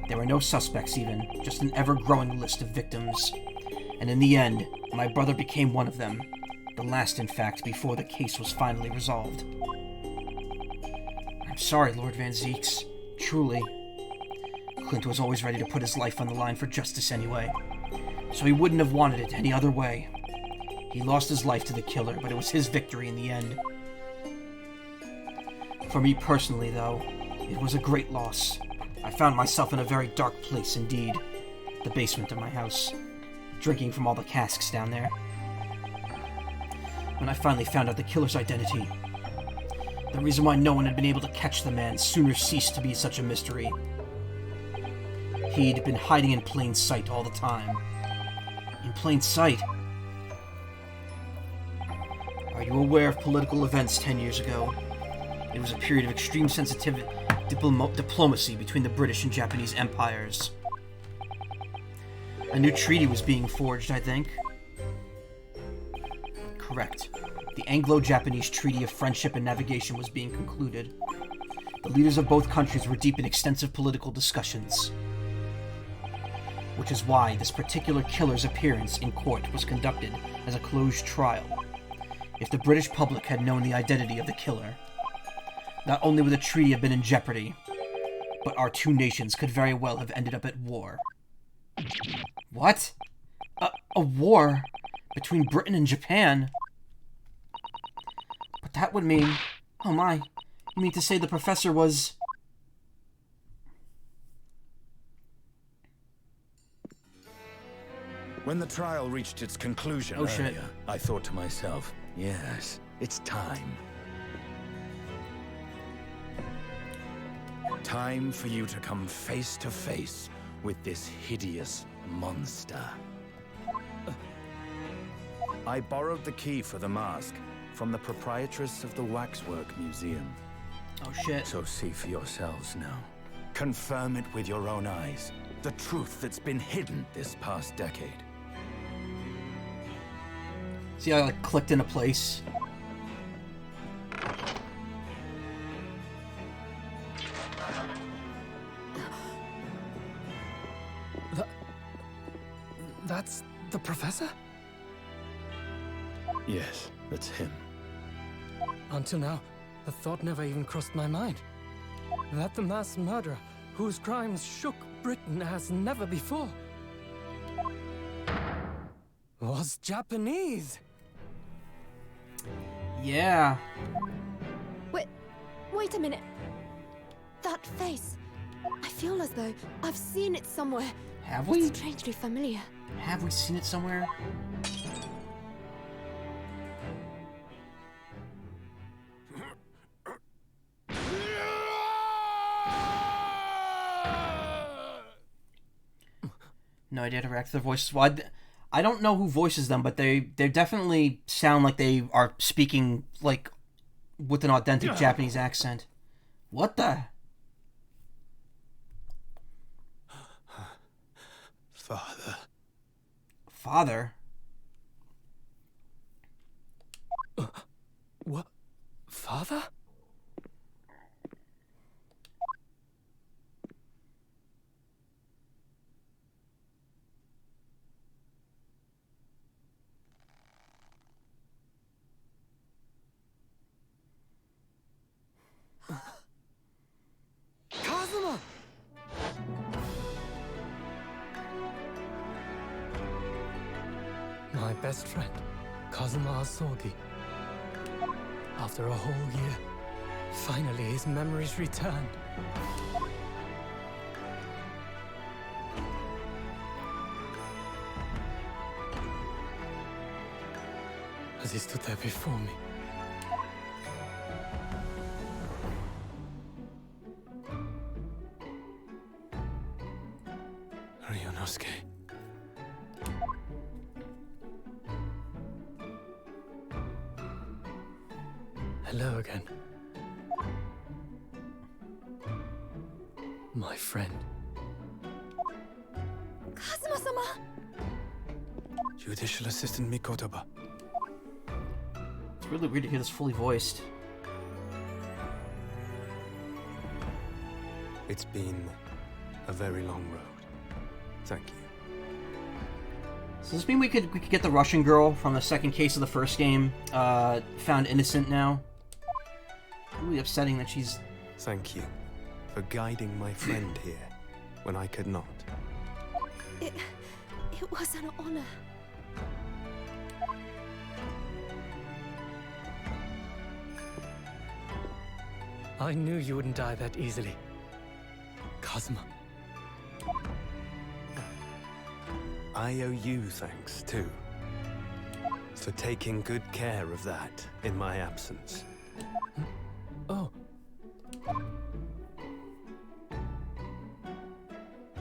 There were no suspects even, just an ever-growing list of victims. And in the end, my brother became one of them. The last, in fact, before the case was finally resolved. I'm sorry, Lord Van Zeeks. Truly. Clint was always ready to put his life on the line for justice anyway. So he wouldn't have wanted it any other way. He lost his life to the killer, but it was his victory in the end. For me personally, though, it was a great loss. I found myself in a very dark place indeed. The basement of my house, drinking from all the casks down there. When I finally found out the killer's identity, the reason why no one had been able to catch the man sooner ceased to be such a mystery. He'd been hiding in plain sight all the time. In plain sight? Are you aware of political events 10 years ago? It was a period of extreme sensitivity, diplomacy between the British and Japanese empires. A new treaty was being forged, I think. Correct. The Anglo-Japanese Treaty of Friendship and Navigation was being concluded. The leaders of both countries were deep in extensive political discussions. Which is why this particular killer's appearance in court was conducted as a closed trial. If the British public had known the identity of the killer, not only would the treaty have been in jeopardy, but our two nations could very well have ended up at war. What? A war between Britain and Japan? But that would mean... Oh my, you mean to say the professor was... When the trial reached its conclusion earlier, I thought to myself, yes, it's time. Time for you to come face to face with this hideous monster. I borrowed the key for the mask from the proprietress of the Waxwork Museum. Oh shit. So see for yourselves now. Confirm it with your own eyes. The truth that's been hidden this past decade. See how I like clicked into place? That's the professor? Yes, that's him. Until now, the thought never even crossed my mind. That the mass murderer, whose crimes shook Britain as never before, was Japanese. Yeah. Wait a minute. That face. I feel as though I've seen it somewhere. Have we? It's strangely familiar. Have we seen it somewhere? No idea to react to their voices. Well, I don't know who voices them, but they definitely sound like they are speaking like with an authentic Japanese accent. What the? Father. Father? What? Father? Kazuma! My best friend, Kazuma Asogi. After a whole year, finally his memories returned. As he stood there before me, Ryunosuke. Hello again. My friend. Kazuma-sama! Judicial Assistant Mikotoba. It's really weird to hear this fully voiced. It's been a very long road. Thank you. So does this mean we could get the Russian girl from the second case of the first game found innocent now? Really upsetting that she's... Thank you for guiding my friend here when I could not. It was an honor. I knew you wouldn't die that easily. Kazuma. I owe you thanks, too. For taking good care of that in my absence. Oh.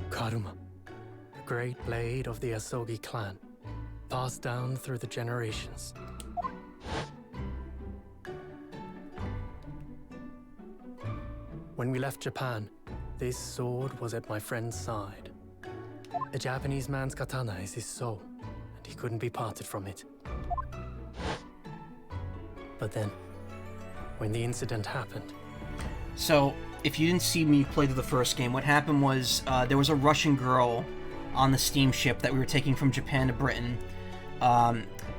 Karuma, the great blade of the Asogi clan, passed down through the generations. When we left Japan, this sword was at my friend's side. A Japanese man's katana is his soul, and he couldn't be parted from it. But then, when the incident happened... So, if you didn't see me play through the first game, what happened was there was a Russian girl on the steamship that we were taking from Japan to Britain.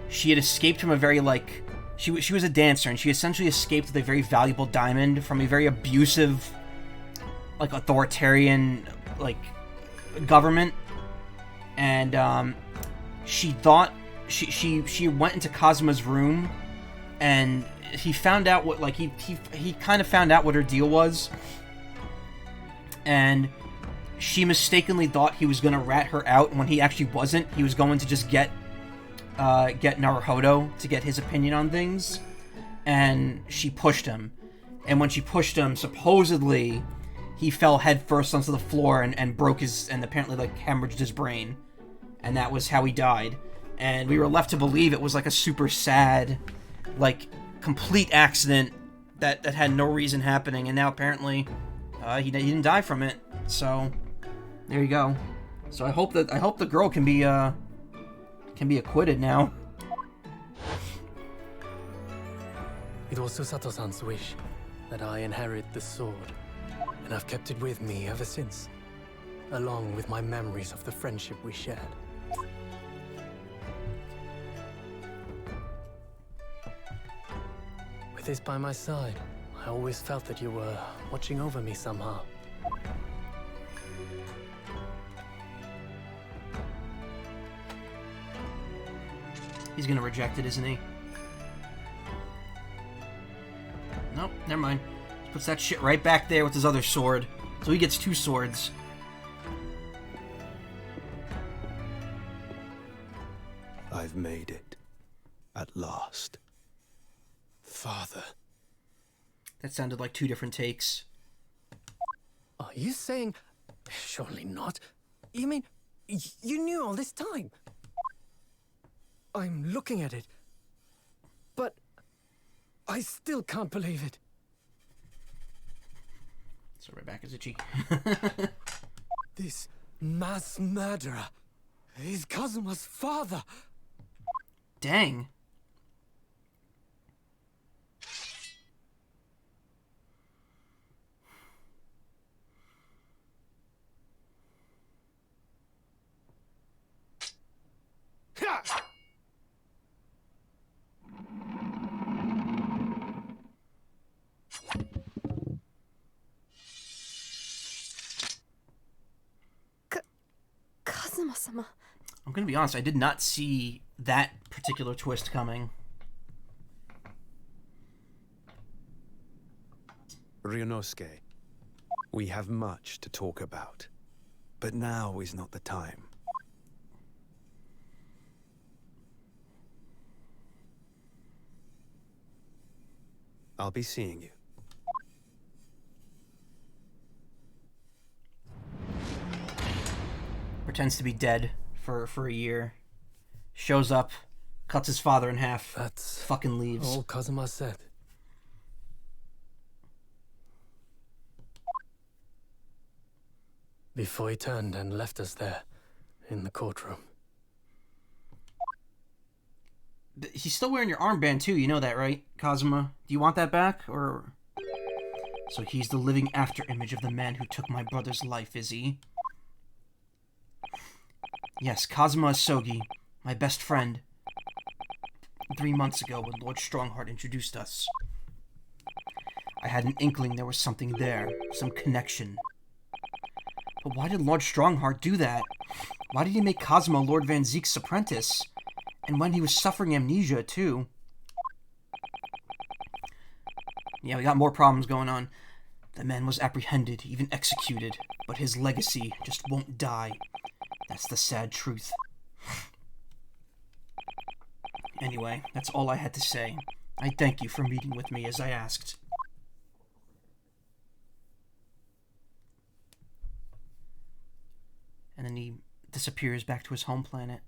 She had escaped from a very, like... She was a dancer, and she essentially escaped with a very valuable diamond from a very abusive, like, authoritarian, like, government. And, she thought... She went into Kazuma's room, and he found out what, like, he kind of found out what her deal was. And she mistakenly thought he was going to rat her out when he actually wasn't. He was going to just get Naruhodo to get his opinion on things. And she pushed him. And when she pushed him, supposedly, he fell headfirst onto the floor and broke his, and apparently, like, hemorrhaged his brain. And that was how he died. And we were left to believe it was, like, a super sad, like, complete accident that had no reason happening, and now apparently he didn't die from it. So there you go. So I hope the girl can be acquitted now. It was Susato-san's wish that I inherit the sword, and I've kept it with me ever since, along with my memories of the friendship we shared. With this by my side, I always felt that you were watching over me somehow. He's gonna reject it, isn't he? Nope, never mind. Puts that shit right back there with his other sword. So he gets two swords. I've made it. At last. Father. That sounded like two different takes. Are you saying... Surely not. You mean, you knew all this time? I'm looking at it, but I still can't believe it. So right back is itchy. This mass murderer is Kazuma's father. Dang. Kazuma-sama. I'm gonna be honest, I did not see that particular twist coming. Ryunosuke, we have much to talk about, but now is not the time. I'll be seeing you. Pretends to be dead for a year. Shows up, cuts his father in half. That's fucking leaves. all Kazuma said. Before he turned and left us there, in the courtroom. He's still wearing your armband too, you know that, right, Kazuma? Do you want that back, or... So he's the living after-image of the man who took my brother's life, is he? Yes, Kazuma Asogi, my best friend. 3 months ago, when Lord Strongheart introduced us, I had an inkling there was something there, some connection. But why did Lord Strongheart do that? Why did he make Kazuma Lord Van Zeek's apprentice? And when he was suffering amnesia, too. Yeah, we got more problems going on. The man was apprehended, even executed, but his legacy just won't die. That's the sad truth. Anyway, that's all I had to say. I thank you for meeting with me as I asked. And then he disappears back to his home planet.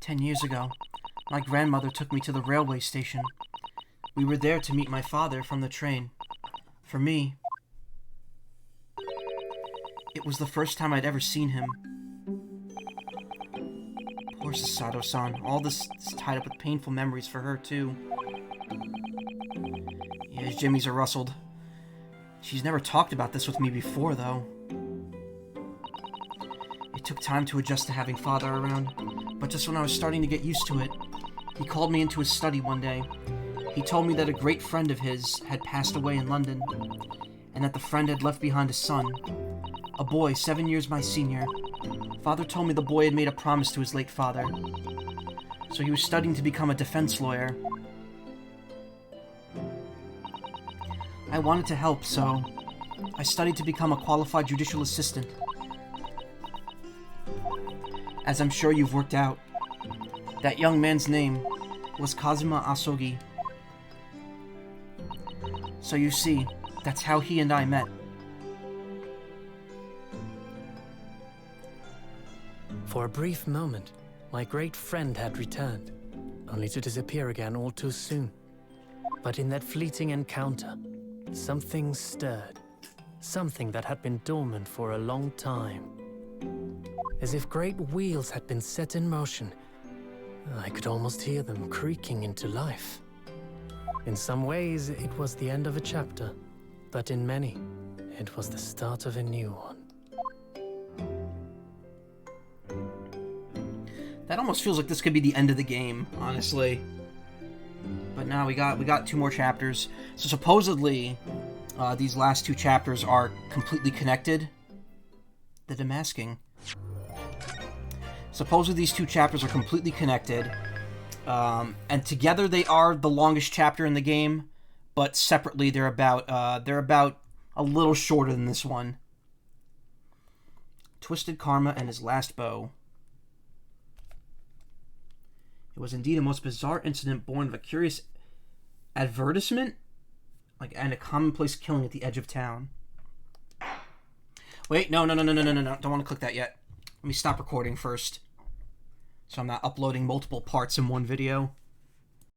10 years ago, my grandmother took me to the railway station. We were there to meet my father from the train. For me, it was the first time I'd ever seen him. Poor Sasato-san. All this is tied up with painful memories for her, too. Yeah, his jimmies are rustled. She's never talked about this with me before, though. It took time to adjust to having father around, but just when I was starting to get used to it, he called me into his study one day. He told me that a great friend of his had passed away in London, and that the friend had left behind a son, a boy 7 years my senior. Father told me the boy had made a promise to his late father, so he was studying to become a defense lawyer. I wanted to help, so I studied to become a qualified judicial assistant. As I'm sure you've worked out, that young man's name was Kazuma Asogi. So you see, that's how he and I met. For a brief moment, my great friend had returned, only to disappear again all too soon. But in that fleeting encounter, something stirred. Something that had been dormant for a long time. As if great wheels had been set in motion, I could almost hear them creaking into life. In some ways, it was the end of a chapter, but in many, it was the start of a new one. That almost feels like this could be the end of the game, honestly. But now we got 2 more chapters. So supposedly, these last 2 chapters are completely connected. The demasking. Supposedly these 2 chapters are completely connected. And together they are the longest chapter in the game, but separately they're about a little shorter than this one. Twisted Karma and His Last Bow. It was indeed a most bizarre incident born of a curious advertisement, and a commonplace killing at the edge of town. Wait, no. Don't want to click that yet. Let me stop recording first, so I'm not uploading multiple parts in one video.